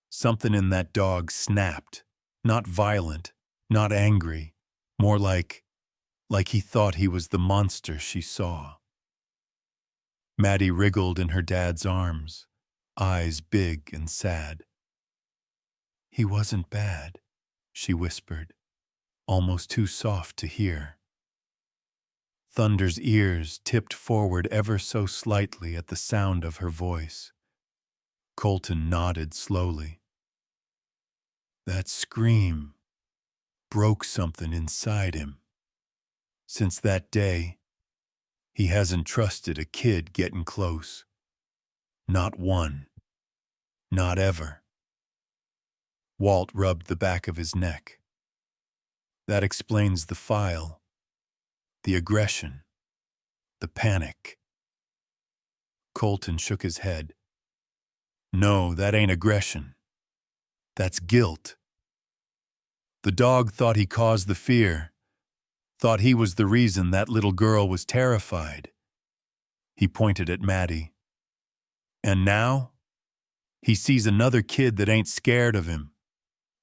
Something in that dog snapped. Not violent, not angry, more like he thought he was the monster she saw. Maddie wriggled in her dad's arms, eyes big and sad. He wasn't bad, she whispered, almost too soft to hear. Thunder's ears tipped forward ever so slightly at the sound of her voice. Colton nodded slowly. That scream broke something inside him. Since that day, he hasn't trusted a kid getting close. Not one. Not ever. Walt rubbed the back of his neck. That explains the file, the aggression, the panic. Colton shook his head. No, that ain't aggression. That's guilt. The dog thought he caused the fear, thought he was the reason that little girl was terrified. He pointed at Maddie. And now, he sees another kid that ain't scared of him,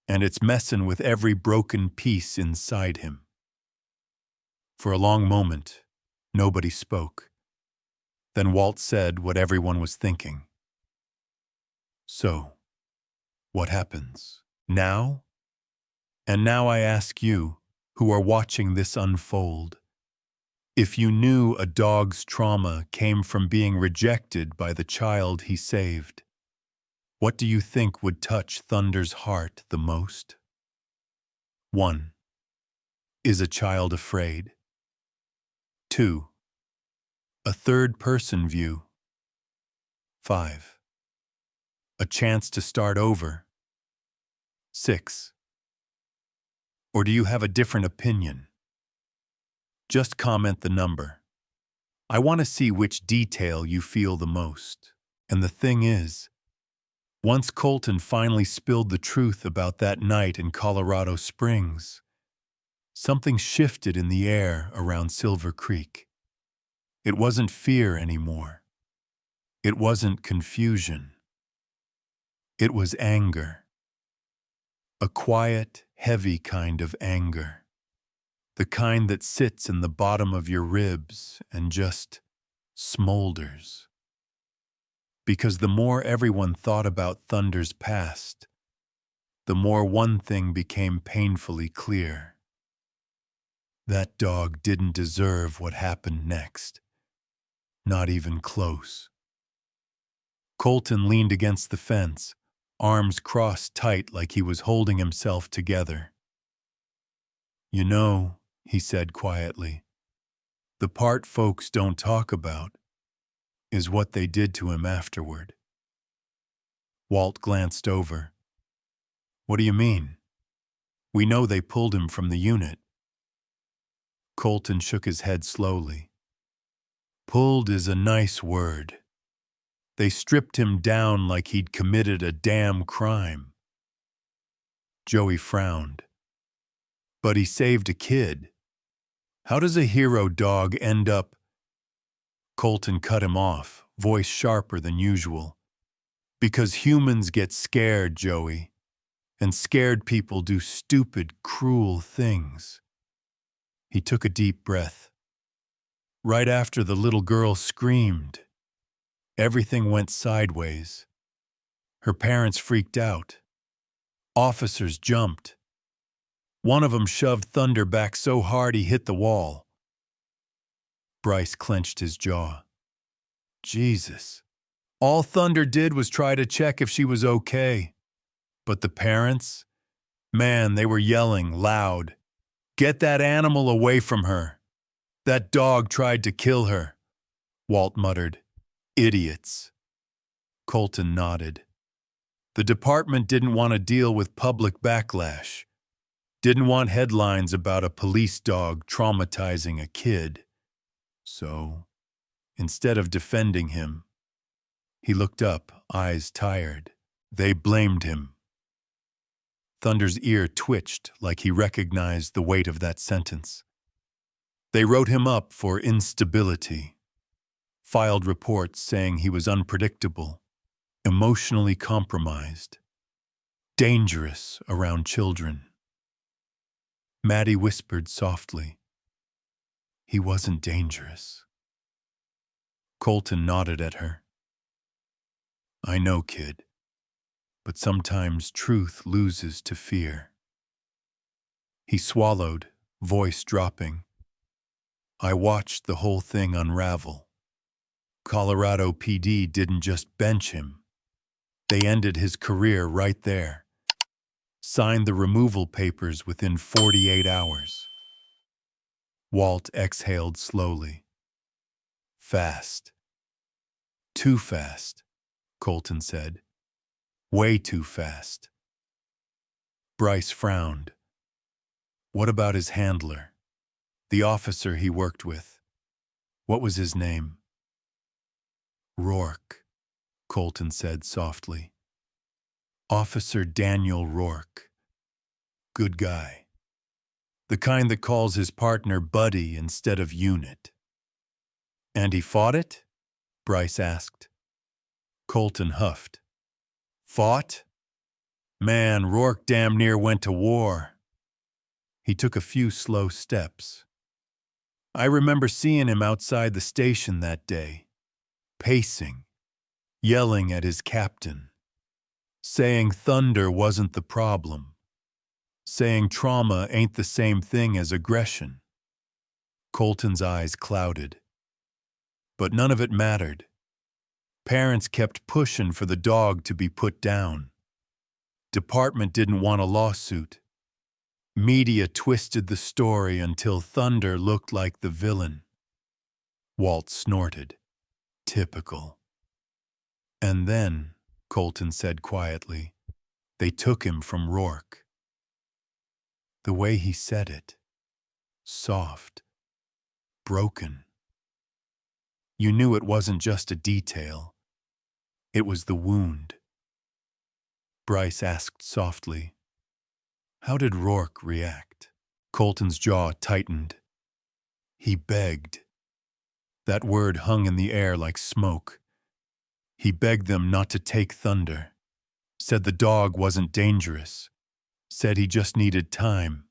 and it's messing with every broken piece inside him. For a long moment, nobody spoke. Then Walt said what everyone was thinking. So, what happens now? And now I ask you, who are watching this unfold, if you knew a dog's trauma came from being rejected by the child he saved, what do you think would touch Thunder's heart the most? 1. Is a child afraid? 2. A third-person view. 5. A chance to start over. 6. Or do you have a different opinion? Just comment the number. I want to see which detail you feel the most. And the thing is, once Colton finally spilled the truth about that night in Colorado Springs, something shifted in the air around Silver Creek. It wasn't fear anymore. It wasn't confusion. It was anger. A quiet, heavy kind of anger. The kind that sits in the bottom of your ribs and just smolders. Because the more everyone thought about Thunder's past, the more one thing became painfully clear. That dog didn't deserve what happened next. Not even close. Colton leaned against the fence, arms crossed tight like he was holding himself together. "You know," he said quietly, "the part folks don't talk about is what they did to him afterward." Walt glanced over. "What do you mean? We know they pulled him from the unit." Colton shook his head slowly. "Pulled is a nice word. They stripped him down like he'd committed a damn crime." Joey frowned. "But he saved a kid. How does a hero dog end up—" Colton cut him off, voice sharper than usual. "Because humans get scared, Joey. And scared people do stupid, cruel things." He took a deep breath. "Right after the little girl screamed, everything went sideways. Her parents freaked out. Officers jumped. One of them shoved Thunder back so hard he hit the wall." Bryce clenched his jaw. "Jesus. All Thunder did was try to check if she was okay. But the parents? Man, they were yelling loud. 'Get that animal away from her. That dog tried to kill her.'" Walt muttered. "Idiots." Colton nodded. "The department didn't want to deal with public backlash. Didn't want headlines about a police dog traumatizing a kid. So, instead of defending him," he looked up, eyes tired, "they blamed him." Thunder's ear twitched like he recognized the weight of that sentence. "They wrote him up for instability. Filed reports saying he was unpredictable, emotionally compromised, dangerous around children." Maddie whispered softly, "He wasn't dangerous." Colton nodded at her. "I know, kid, but sometimes truth loses to fear." He swallowed, voice dropping. "I watched the whole thing unravel. Colorado PD didn't just bench him. They ended his career right there. Signed the removal papers within 48 hours. Walt exhaled slowly. "Fast. Too fast," Colton said. "Way too fast." Bryce frowned. "What about his handler? The officer he worked with? What was his name?" "Rourke," Colton said softly. "Officer Daniel Rourke. Good guy. The kind that calls his partner buddy instead of unit." "And he fought it?" Bryce asked. Colton huffed. "Fought? Man, Rourke damn near went to war." He took a few slow steps. "I remember seeing him outside the station that day, pacing, yelling at his captain, saying Thunder wasn't the problem, saying trauma ain't the same thing as aggression." Colton's eyes clouded. "But none of it mattered. Parents kept pushing for the dog to be put down. Department didn't want a lawsuit. Media twisted the story until Thunder looked like the villain." Walt snorted. "Typical." "And then," Colton said quietly, "they took him from Rourke." The way he said it, soft, broken. You knew it wasn't just a detail. It was the wound. Bryce asked softly, "How did Rourke react?" Colton's jaw tightened. "He begged." That word hung in the air like smoke. "He begged them not to take Thunder. Said the dog wasn't dangerous. Said he just needed time.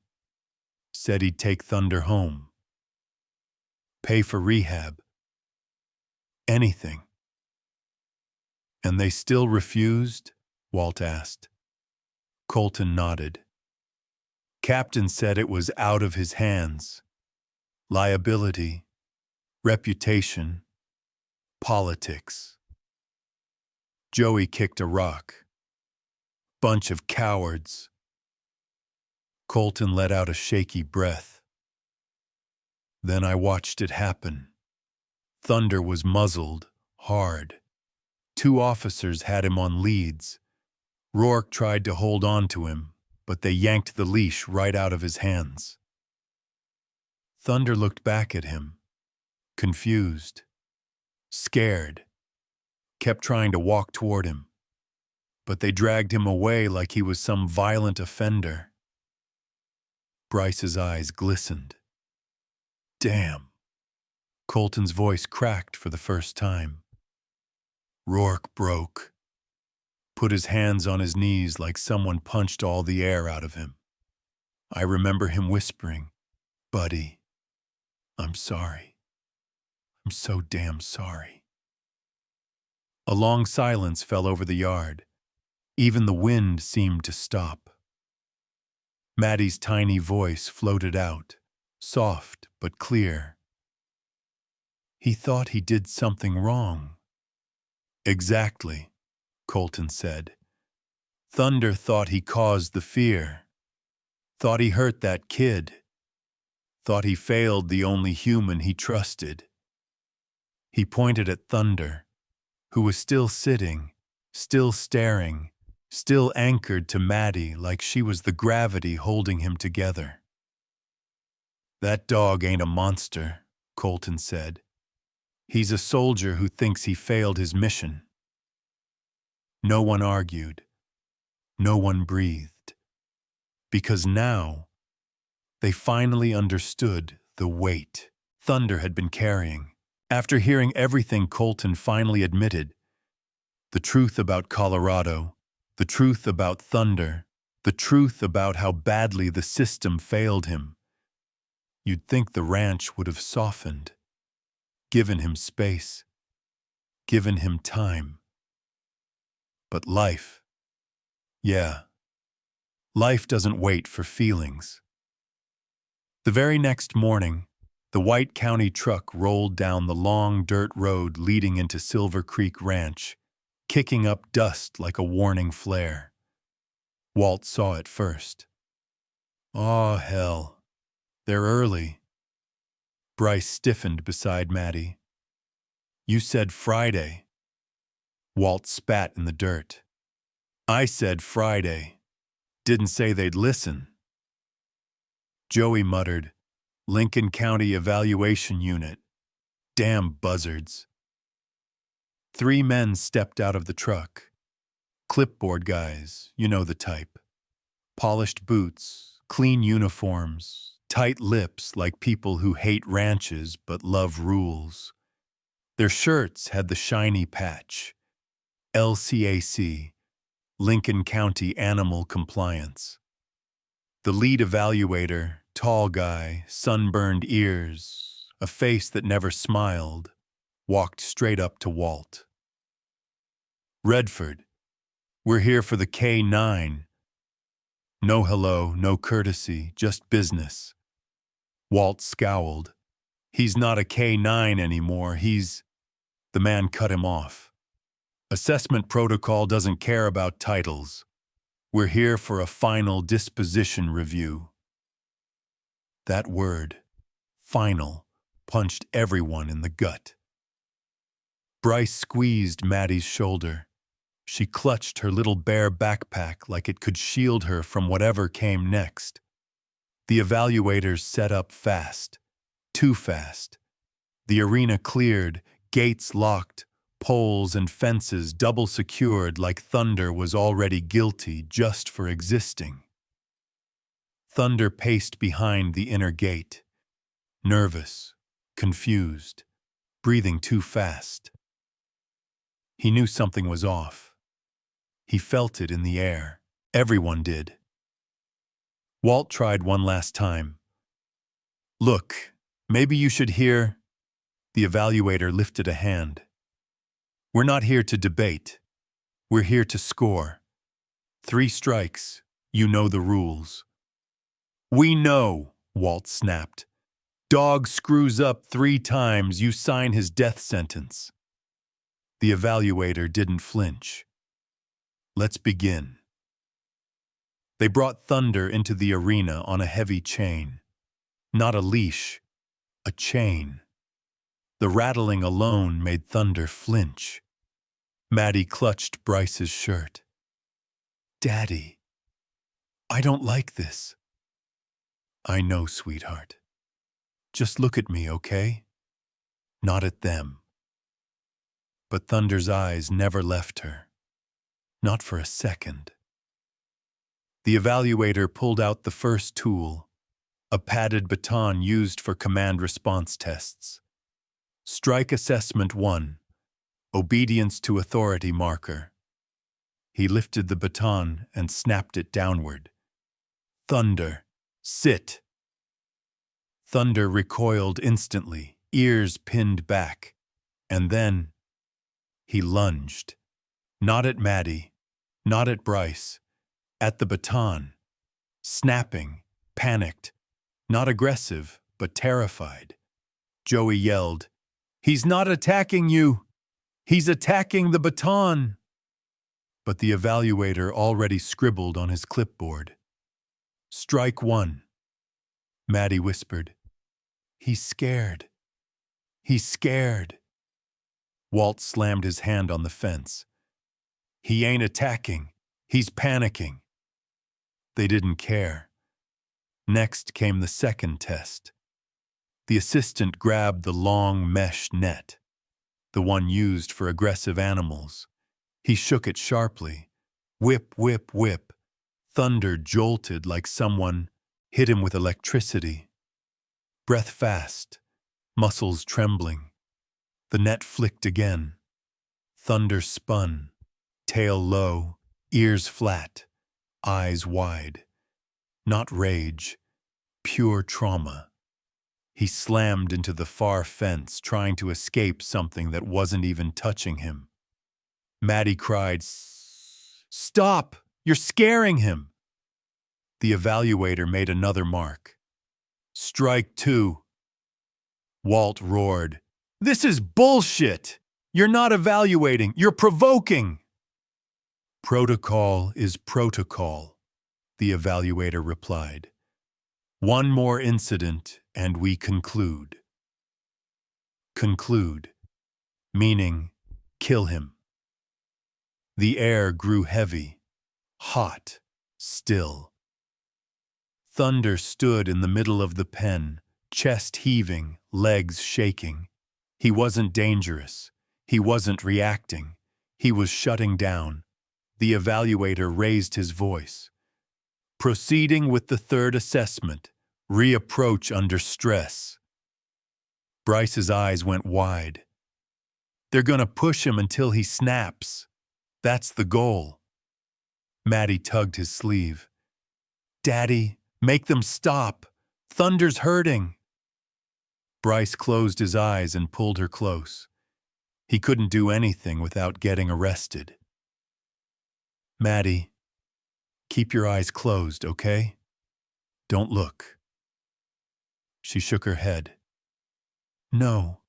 said he'd take Thunder home. Pay for rehab. Anything. And they still refused? Walt asked. Colton nodded. Captain said it was out of his hands. Liability, reputation, politics. Joey kicked a rock. Bunch of cowards. Colton let out a shaky breath. Then I watched it happen. Thunder was muzzled, hard. 2 officers had him on leads. Rourke tried to hold on to him, but they yanked the leash right out of his hands. Thunder looked back at him, confused, scared, kept trying to walk toward him, but they dragged him away like he was some violent offender. Bryce's eyes glistened. Damn. Colton's voice cracked for the first time. Rourke broke. Put his hands on his knees like someone punched all the air out of him. I remember him whispering, "Buddy, I'm sorry. I'm so damn sorry." A long silence fell over the yard. Even the wind seemed to stop. Maddie's tiny voice floated out, soft but clear. He thought he did something wrong. Exactly, Colton said. Thunder thought he caused the fear. Thought he hurt that kid. Thought he failed the only human he trusted. He pointed at Thunder, who was still sitting, still staring, still anchored to Maddie like she was the gravity holding him together. That dog ain't a monster, Colton said. He's a soldier who thinks he failed his mission. No one argued. No one breathed. Because now, they finally understood the weight Thunder had been carrying. After hearing everything Colton finally admitted, the truth about Colorado, the truth about Thunder, the truth about how badly the system failed him, you'd think the ranch would have softened, given him space, given him time. But life, life doesn't wait for feelings. The very next morning, the White County truck rolled down the long dirt road leading into Silver Creek Ranch, kicking up dust like a warning flare. Walt saw it first. Aw, hell. They're early. Bryce stiffened beside Maddie. You said Friday. Walt spat in the dirt. I said Friday. Didn't say they'd listen. Joey muttered, Lincoln County Evaluation Unit. Damn buzzards. 3 men stepped out of the truck. Clipboard guys, you know the type. Polished boots, clean uniforms, tight lips like people who hate ranches but love rules. Their shirts had the shiny patch. LCAC, Lincoln County Animal Compliance. The lead evaluator, tall guy, sunburned ears, a face that never smiled, walked straight up to Walt. Redford, we're here for the K-9. No hello, no courtesy, just business. Walt scowled. He's not a K-9 anymore, he's... The man cut him off. Assessment protocol doesn't care about titles. We're here for a final disposition review. That word, final, punched everyone in the gut. Bryce squeezed Maddie's shoulder. She clutched her little bare backpack like it could shield her from whatever came next. The evaluators set up fast. Too fast. The arena cleared, gates locked, poles and fences double secured like Thunder was already guilty just for existing. Thunder paced behind the inner gate, nervous, confused, breathing too fast. He knew something was off. He felt it in the air. Everyone did. Walt tried one last time. Look, maybe you should hear. The evaluator lifted a hand. We're not here to debate. We're here to score. 3 strikes. You know the rules. We know, Walt snapped. Dog screws up 3 times, you sign his death sentence. The evaluator didn't flinch. Let's begin. They brought Thunder into the arena on a heavy chain. Not a leash, a chain. The rattling alone made Thunder flinch. Maddie clutched Bryce's shirt. Daddy, I don't like this. I know, sweetheart. Just look at me, okay? Not at them. But Thunder's eyes never left her. Not for a second. The evaluator pulled out the first tool, a padded baton used for command response tests. Strike Assessment 1, Obedience to Authority marker. He lifted the baton and snapped it downward. Thunder, sit. Thunder recoiled instantly, ears pinned back, and then he lunged. Not at Maddie, not at Bryce, at the baton. Snapping, panicked, not aggressive, but terrified. Joey yelled, "He's not attacking you! He's attacking the baton!" But the evaluator already scribbled on his clipboard. Strike 1. Maddie whispered, "He's scared. He's scared." Walt slammed his hand on the fence. "He ain't attacking. He's panicking." They didn't care. Next came the second test. The assistant grabbed the long mesh net, the one used for aggressive animals. He shook it sharply. Whip, whip, whip. Thunder jolted like someone hit him with electricity. Breath fast, muscles trembling. The net flicked again. Thunder spun, tail low, ears flat, eyes wide. Not rage, pure trauma. He slammed into the far fence, trying to escape something that wasn't even touching him. Maddie cried, "Stop! You're scaring him!" The evaluator made another mark. Strike 2. Walt roared, "This is bullshit! You're not evaluating, you're provoking!" Protocol is protocol, the evaluator replied. One more incident and we conclude. Conclude, meaning kill him. The air grew heavy, hot, still. Thunder stood in the middle of the pen, chest heaving, legs shaking. He wasn't dangerous. He wasn't reacting. He was shutting down. The evaluator raised his voice. Proceeding with the third assessment, reapproach under stress. Bryce's eyes went wide. They're gonna push him until he snaps. That's the goal. Maddie tugged his sleeve. Daddy, make them stop. Thunder's hurting. Bryce closed his eyes and pulled her close. He couldn't do anything without getting arrested. Maddie, keep your eyes closed, okay? Don't look. She shook her head. No,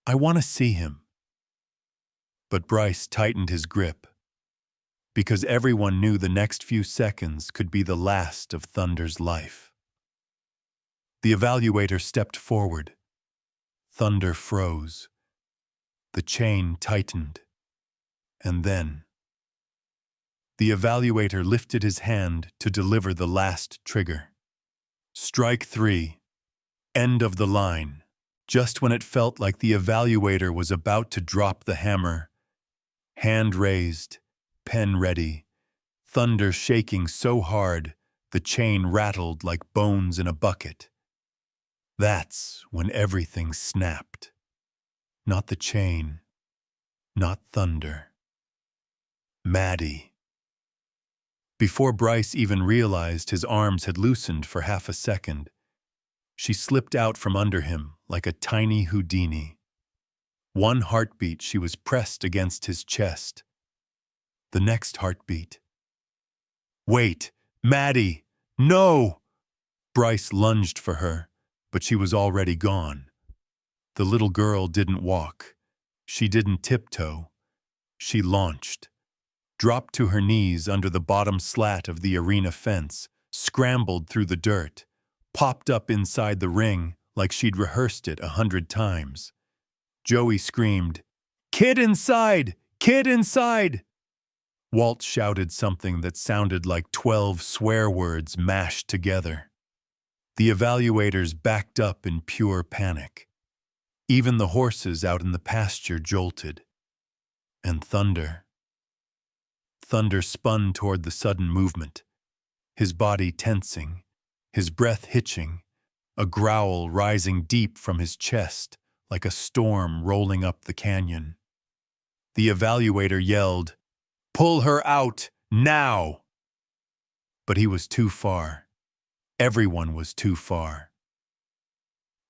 I want to see him. But Bryce tightened his grip, because everyone knew the next few seconds could be the last of Thunder's life. The evaluator stepped forward. Thunder froze. The chain tightened. And then the evaluator lifted his hand to deliver the last trigger. Strike 3. End of the line. Just when it felt like the evaluator was about to drop the hammer, hand raised, pen ready, Thunder shaking so hard the chain rattled like bones in a bucket. That's when everything snapped. Not the chain, not Thunder. Maddie. Before Bryce even realized, his arms had loosened for half a second. She slipped out from under him like a tiny Houdini. One heartbeat, she was pressed against his chest. The next heartbeat. Wait, Maddie! No! Bryce lunged for her, but she was already gone. The little girl didn't walk. She didn't tiptoe. She launched, dropped to her knees under the bottom slat of the arena fence, scrambled through the dirt, popped up inside the ring like she'd rehearsed it 100 times. Joey screamed, "Kid inside! Kid inside!" Walt shouted something that sounded like 12 swear words mashed together. The evaluators backed up in pure panic. Even the horses out in the pasture jolted. And Thunder spun toward the sudden movement, his body tensing, his breath hitching, a growl rising deep from his chest like a storm rolling up the canyon. The evaluator yelled, "Pull her out, now!" But he was too far. Everyone was too far.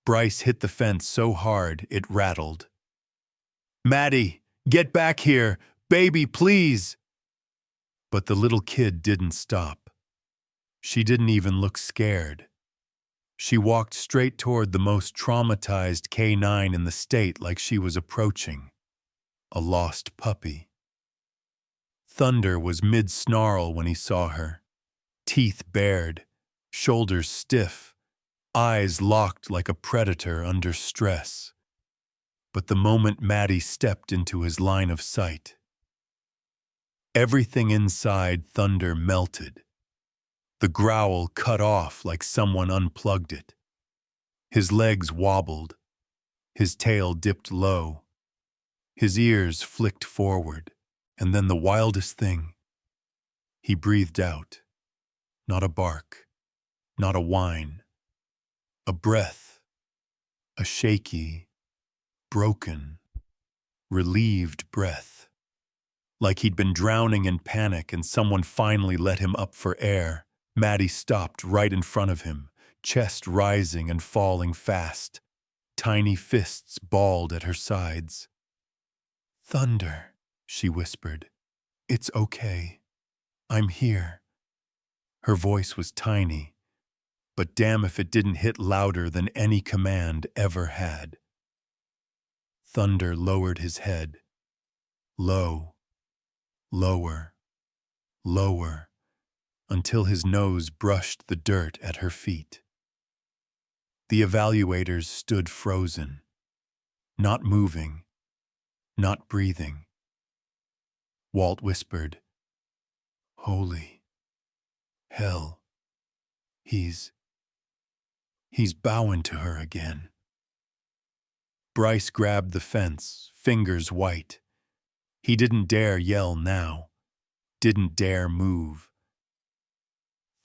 Bryce hit the fence so hard it rattled. "Maddie, get back here! Baby, please!" But the little kid didn't stop. She didn't even look scared. She walked straight toward the most traumatized K9 in the state like she was approaching a lost puppy. Thunder was mid-snarl when he saw her, teeth bared, shoulders stiff, eyes locked like a predator under stress. But the moment Maddie stepped into his line of sight, everything inside Thunder melted. The growl cut off like someone unplugged it. His legs wobbled. His tail dipped low. His ears flicked forward. And then the wildest thing, he breathed out. Not a bark, not a whine. A breath, a shaky, broken, relieved breath. Like he'd been drowning in panic and someone finally let him up for air. Maddie stopped right in front of him, chest rising and falling fast. Tiny fists balled at her sides. "Thunder," she whispered. "It's okay. I'm here." Her voice was tiny, but damn if it didn't hit louder than any command ever had. Thunder lowered his head. Low, lower, lower, until his nose brushed the dirt at her feet. The evaluators stood frozen, not moving, not breathing. Walt whispered, "Holy hell, he's bowing to her again." Bryce grabbed the fence, fingers white. He didn't dare yell now, didn't dare move.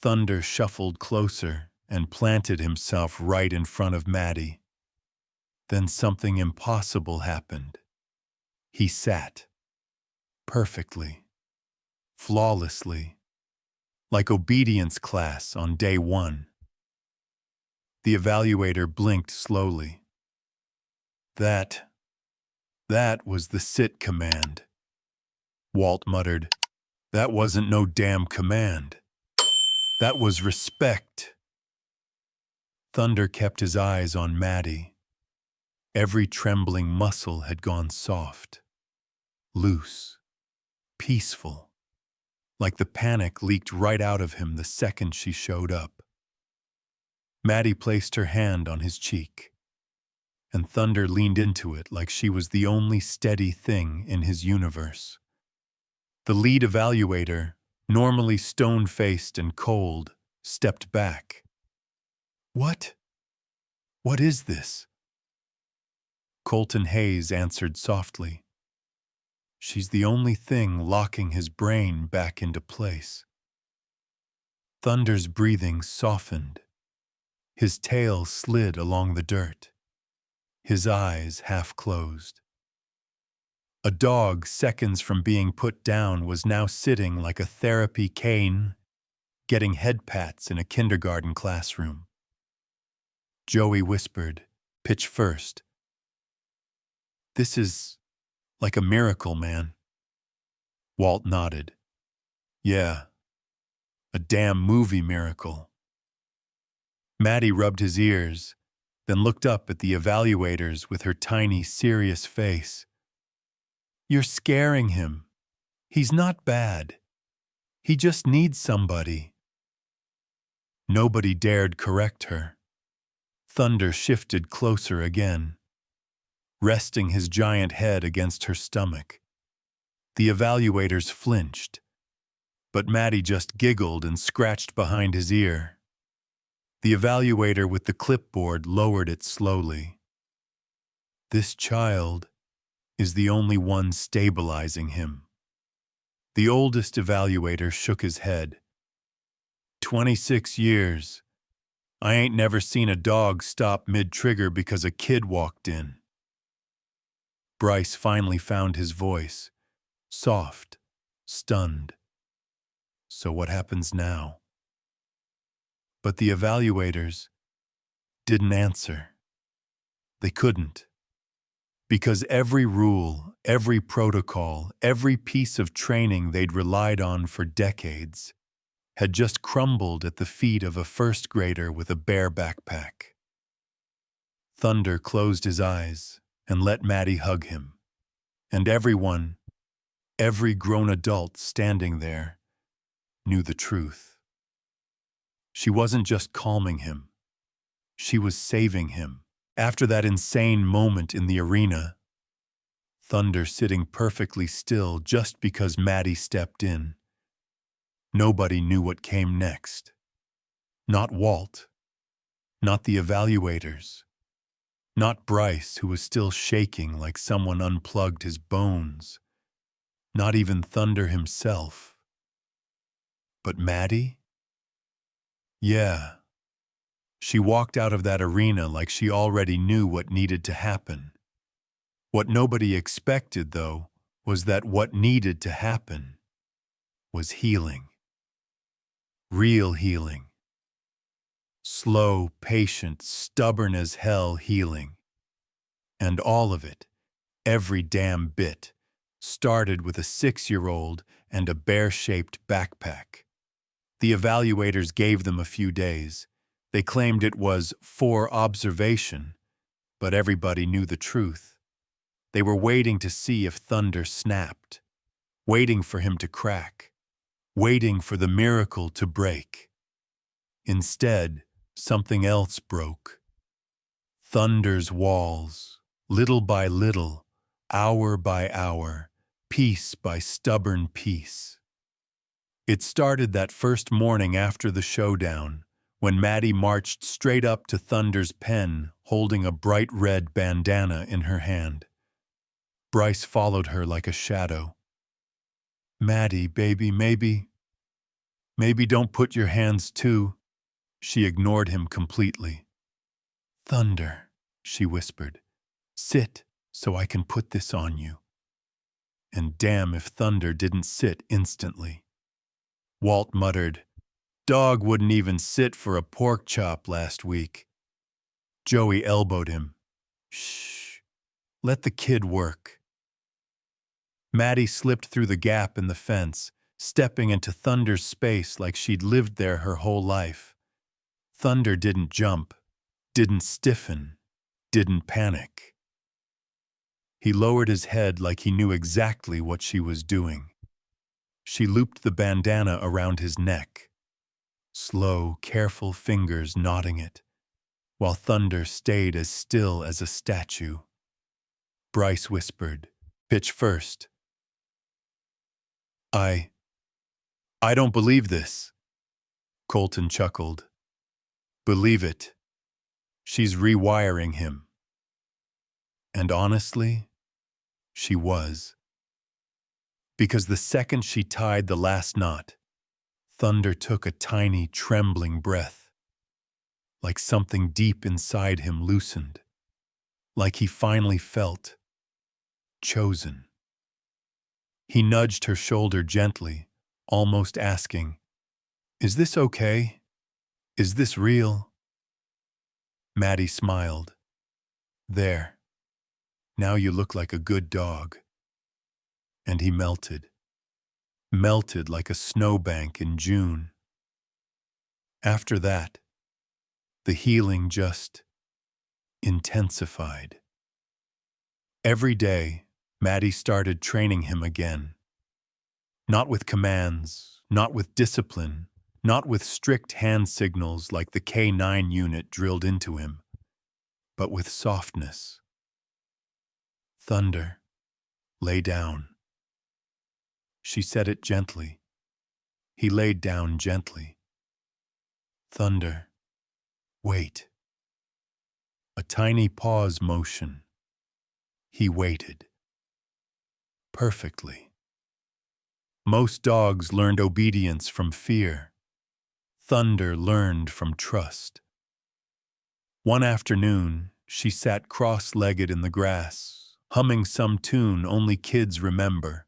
Thunder shuffled closer and planted himself right in front of Maddie. Then something impossible happened. He sat, perfectly, flawlessly, like obedience class on day 1. The evaluator blinked slowly. That was the sit command. Walt muttered, "That wasn't no damn command. That was respect." Thunder kept his eyes on Maddie. Every trembling muscle had gone soft, loose, peaceful, like the panic leaked right out of him the second she showed up. Maddie placed her hand on his cheek, and Thunder leaned into it like she was the only steady thing in his universe. The lead evaluator, normally stone-faced and cold, stepped back. What is this?" Colton Hayes answered softly. "She's the only thing locking his brain back into place." Thunder's breathing softened. His tail slid along the dirt. His eyes half closed. A dog seconds from being put down was now sitting like a therapy cane, getting head pats in a kindergarten classroom. Joey whispered, pitch first. This is like a miracle, man. Walt nodded. Yeah, a damn movie miracle. Maddie rubbed his ears, then looked up at the evaluators with her tiny, serious face. You're scaring him. He's not bad. He just needs somebody. Nobody dared correct her. Thunder shifted closer again, resting his giant head against her stomach. The evaluators flinched, but Maddie just giggled and scratched behind his ear. The evaluator with the clipboard lowered it slowly. This child is the only one stabilizing him. The oldest evaluator shook his head. 26 years. I ain't never seen a dog stop mid-trigger because a kid walked in. Bryce finally found his voice, soft, stunned. So what happens now? But the evaluators didn't answer. They couldn't. Because every rule, every protocol, every piece of training they'd relied on for decades had just crumbled at the feet of a first grader with a bare backpack. Thunder closed his eyes and let Maddie hug him. And everyone, every grown adult standing there, knew the truth. She wasn't just calming him. She was saving him. After that insane moment in the arena, Thunder sitting perfectly still just because Maddie stepped in. Nobody knew what came next. Not Walt. Not the evaluators. Not Bryce, who was still shaking like someone unplugged his bones. Not even Thunder himself. But Maddie? Yeah. She walked out of that arena like she already knew what needed to happen. What nobody expected, though, was that what needed to happen was healing. Real healing. Slow, patient, stubborn as hell healing. And all of it, every damn bit, started with a 6-year-old and a bear-shaped backpack. The evaluators gave them a few days. They claimed it was for observation, but everybody knew the truth. They were waiting to see if Thunder snapped, waiting for him to crack, waiting for the miracle to break. Instead, something else broke. Thunder's walls, little by little, hour by hour, piece by stubborn piece. It started that first morning after the showdown, when Maddie marched straight up to Thunder's pen, holding a bright red bandana in her hand. Bryce followed her like a shadow. Maddie, baby, maybe don't put your hands too. She ignored him completely. Thunder, she whispered. Sit so I can put this on you. And damn if Thunder didn't sit instantly. Walt muttered, Dog wouldn't even sit for a pork chop last week. Joey elbowed him. Shh, let the kid work. Maddie slipped through the gap in the fence, stepping into Thunder's space like she'd lived there her whole life. Thunder didn't jump, didn't stiffen, didn't panic. He lowered his head like he knew exactly what she was doing. She looped the bandana around his neck, slow, careful fingers knotting it, while Thunder stayed as still as a statue. Bryce whispered, Pitch first. I don't believe this. Colton chuckled. Believe it. She's rewiring him. And honestly, she was. Because the second she tied the last knot, Thunder took a tiny, trembling breath. Like something deep inside him loosened. Like he finally felt chosen. He nudged her shoulder gently, almost asking, Is this okay? Is this real? Maddie smiled. There. Now you look like a good dog. And he melted. Melted like a snowbank in June. After that, the healing just intensified. Every day, Maddie started training him again. Not with commands, not with discipline, not with strict hand signals like the K9 unit drilled into him, but with softness. Thunder, lay down. She said it gently. He laid down gently. Thunder, wait. A tiny pause motion. He waited. Perfectly. Most dogs learned obedience from fear. Thunder learned from trust. One afternoon, she sat cross-legged in the grass, humming some tune only kids remember.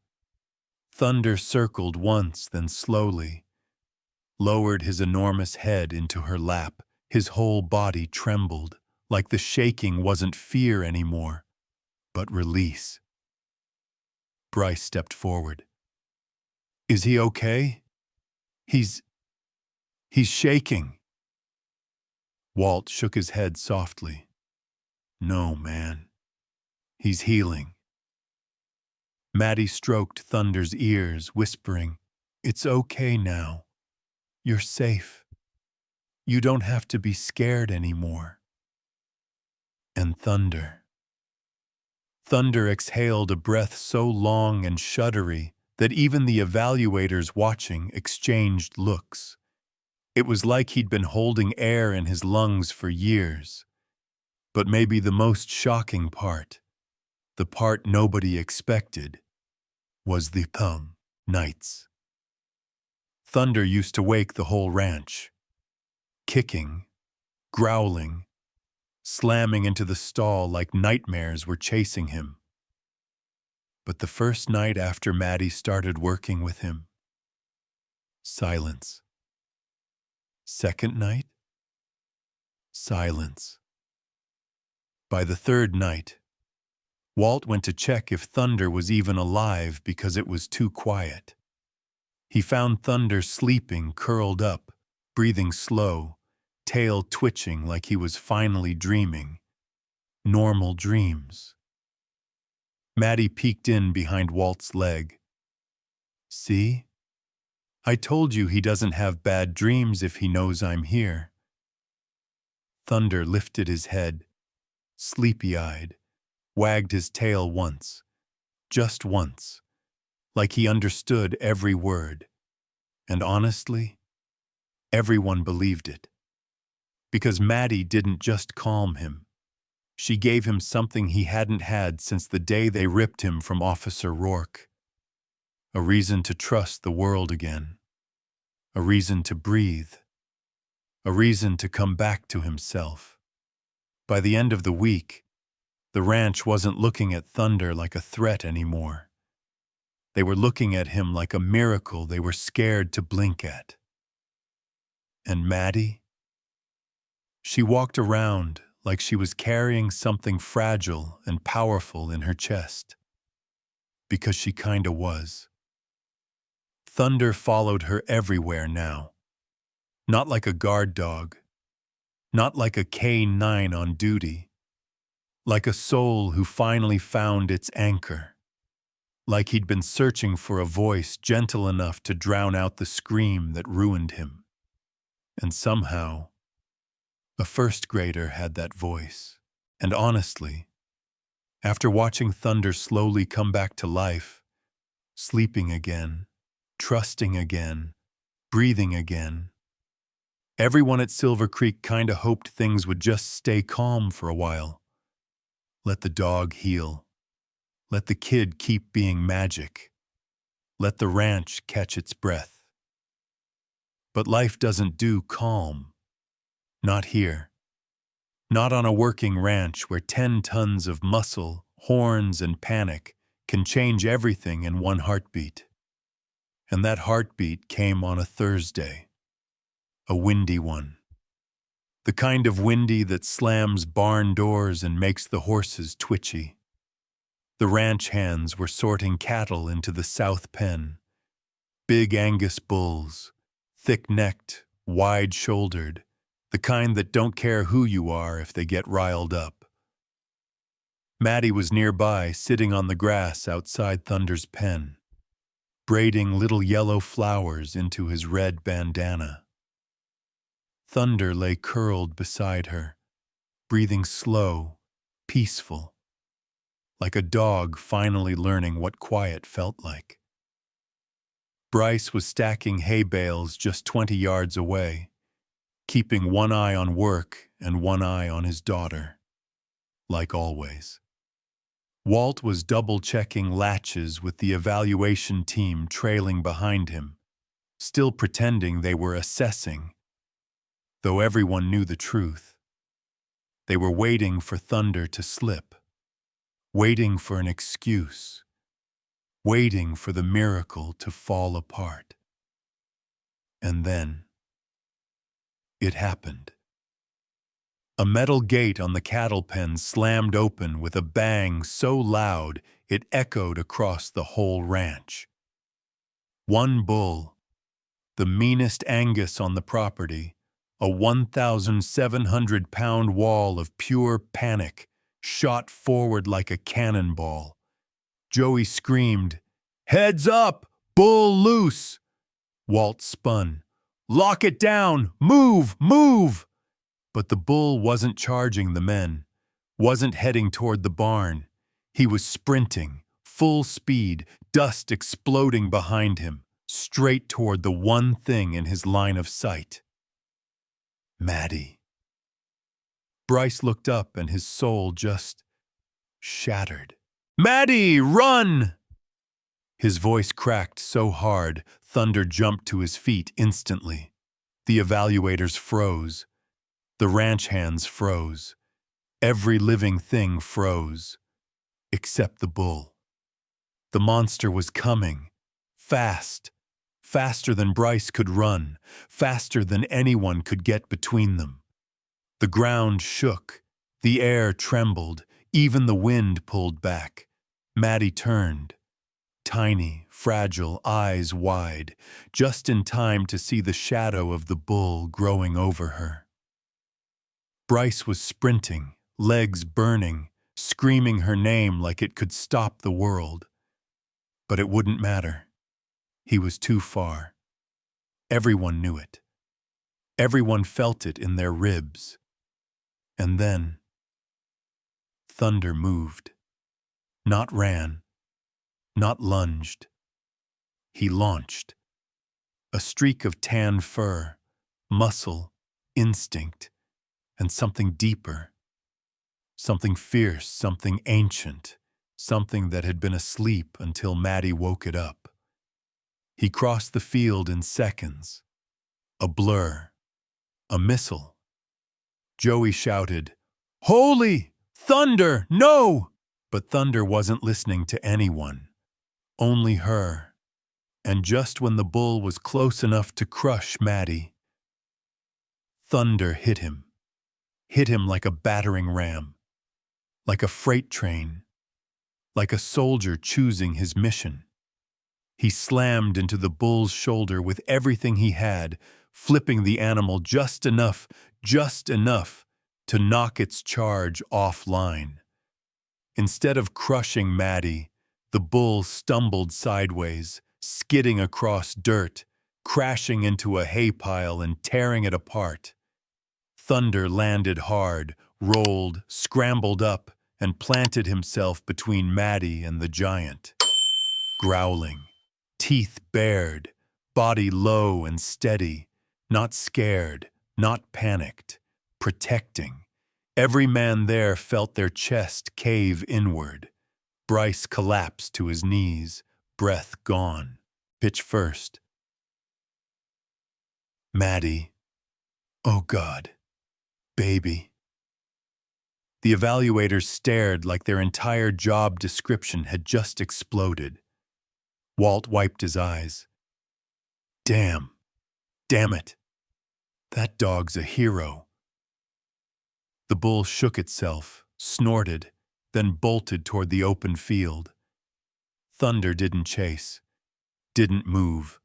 Thunder circled once, then slowly, lowered his enormous head into her lap. His whole body trembled, like the shaking wasn't fear anymore, but release. Bryce stepped forward. Is he okay? He's shaking. Walt shook his head softly. No, man. He's healing. Maddie stroked Thunder's ears, whispering, It's okay now. You're safe. You don't have to be scared anymore. And Thunder exhaled a breath so long and shuddery that even the evaluators watching exchanged looks. It was like he'd been holding air in his lungs for years. But maybe the most shocking part, the part nobody expected, was the nights. Thunder used to wake the whole ranch, kicking, growling, slamming into the stall like nightmares were chasing him. But the first night after Maddie started working with him, silence. Second night, silence. By the third night, Walt went to check if Thunder was even alive because it was too quiet. He found Thunder sleeping, curled up, breathing slow, tail twitching like he was finally dreaming. Normal dreams. Maddie peeked in behind Walt's leg. See? I told you he doesn't have bad dreams if he knows I'm here. Thunder lifted his head, sleepy-eyed, wagged his tail once, just once, like he understood every word. And honestly, everyone believed it. Because Maddie didn't just calm him. She gave him something he hadn't had since the day they ripped him from Officer Rourke. A reason to trust the world again. A reason to breathe. A reason to come back to himself. By the end of the week, the ranch wasn't looking at Thunder like a threat anymore. They were looking at him like a miracle they were scared to blink at. And Maddie? She walked around like she was carrying something fragile and powerful in her chest. Because she kinda was. Thunder followed her everywhere now. Not like a guard dog. Not like a K9 on duty. Like a soul who finally found its anchor. Like he'd been searching for a voice gentle enough to drown out the scream that ruined him. And somehow, a first grader had that voice. And honestly, after watching Thunder slowly come back to life, sleeping again, trusting again, breathing again, everyone at Silver Creek kinda hoped things would just stay calm for a while. Let the dog heal. Let the kid keep being magic. Let the ranch catch its breath. But life doesn't do calm. Not here. Not on a working ranch where 10 tons of muscle, horns, and panic can change everything in one heartbeat. And that heartbeat came on a Thursday. A windy one. the kind of windy that slams barn doors and makes the horses twitchy. The ranch hands were sorting cattle into the south pen. Big Angus bulls, thick-necked, wide-shouldered, the kind that don't care who you are if they get riled up. Maddie was nearby, sitting on the grass outside Thunder's pen, braiding little yellow flowers into his red bandana. Thunder lay curled beside her, breathing slow, peaceful, like a dog finally learning what quiet felt like. Bryce was stacking hay bales just 20 yards away, keeping one eye on work and one eye on his daughter, like always. Walt was double-checking latches with the evaluation team trailing behind him, still pretending they were assessing, though everyone knew the truth. They were waiting for Thunder to slip, waiting for an excuse, waiting for the miracle to fall apart. And then it happened. A metal gate on the cattle pen slammed open with a bang so loud it echoed across the whole ranch. One bull, the meanest Angus on the property, a 1,700-pound wall of pure panic, shot forward like a cannonball. Joey screamed, "Heads up! Bull loose!" Walt spun. "Lock it down! Move! Move!" But the bull wasn't charging the men, wasn't heading toward the barn. He was sprinting, full speed, dust exploding behind him, straight toward the one thing in his line of sight. Maddie. Bryce looked up and his soul just shattered. "Maddie, run!" His voice cracked so hard, Thunder jumped to his feet instantly. The evaluators froze. The ranch hands froze. Every living thing froze, except the bull. The monster was coming, fast, faster than Bryce could run, faster than anyone could get between them. The ground shook, the air trembled, even the wind pulled back. Maddie turned, tiny, fragile, eyes wide, just in time to see the shadow of the bull growing over her. Bryce was sprinting, legs burning, screaming her name like it could stop the world. But it wouldn't matter. He was too far. Everyone knew it. Everyone felt it in their ribs. And then Thunder moved. Not ran. Not lunged. He launched. A streak of tan fur, muscle, instinct, and something deeper. Something fierce, something ancient, something that had been asleep until Maddie woke it up. He crossed the field in seconds. A blur. A missile. Joey shouted, "Holy! Thunder! No!" But Thunder wasn't listening to anyone. Only her. And just when the bull was close enough to crush Maddie, Thunder hit him. Hit him like a battering ram. Like a freight train. Like a soldier choosing his mission. He slammed into the bull's shoulder with everything he had, flipping the animal just enough to knock its charge offline. Instead of crushing Maddie, the bull stumbled sideways, skidding across dirt, crashing into a hay pile and tearing it apart. Thunder landed hard, rolled, scrambled up, and planted himself between Maddie and the giant. Growling, teeth bared, body low and steady, not scared, not panicked, protecting. Every man there felt their chest cave inward. Bryce collapsed to his knees, breath gone, pitch first. Maddie. Oh God. Baby. The evaluators stared like their entire job description had just exploded. Walt wiped his eyes. Damn it. That dog's a hero. The bull shook itself, snorted, then bolted toward the open field. Thunder didn't chase, didn't move.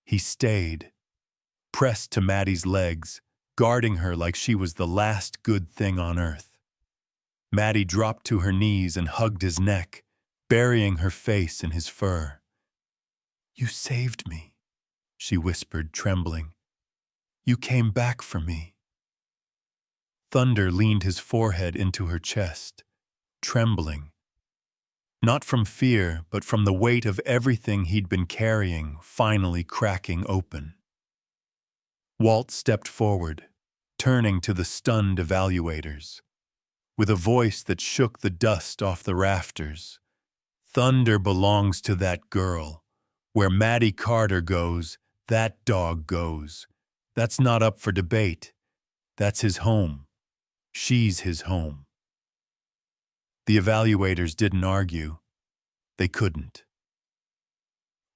He stayed, pressed to Maddie's legs, guarding her like she was the last good thing on earth. Maddie dropped to her knees and hugged his neck, burying her face in his fur. "You saved me," she whispered, trembling. "You came back for me." Thunder leaned his forehead into her chest, trembling. Not from fear, but from the weight of everything he'd been carrying finally cracking open. Walt stepped forward, turning to the stunned evaluators. With a voice that shook the dust off the rafters, "Thunder belongs to that girl. Where Maddie Carter goes, that dog goes. That's not up for debate. That's his home. She's his home." The evaluators didn't argue. They couldn't.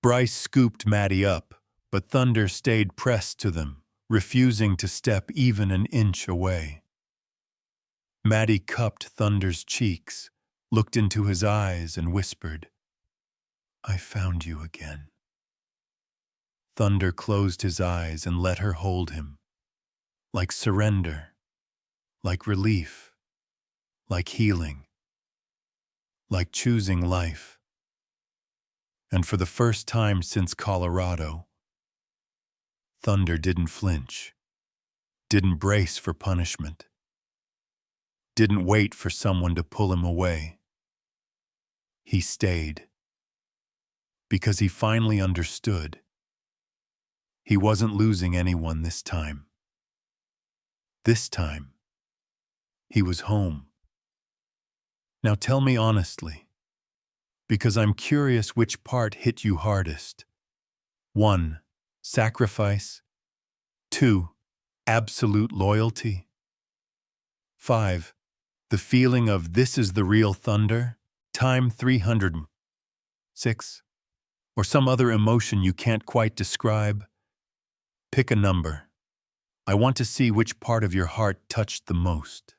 Bryce scooped Maddie up, but Thunder stayed pressed to them, refusing to step even an inch away. Maddie cupped Thunder's cheeks, looked into his eyes, and whispered, "I found you again." Thunder closed his eyes and let her hold him, like surrender, like relief, like healing, like choosing life. And for the first time since Colorado, Thunder didn't flinch, didn't brace for punishment, didn't wait for someone to pull him away. He stayed, because he finally understood. He wasn't losing anyone this time. This time, he was home. Now tell me honestly, because I'm curious which part hit you hardest. 1. Sacrifice. 2. Absolute loyalty. 5. The feeling of this is the real Thunder, time 306. Or some other emotion you can't quite describe. Pick a number. I want to see which part of your heart touched the most.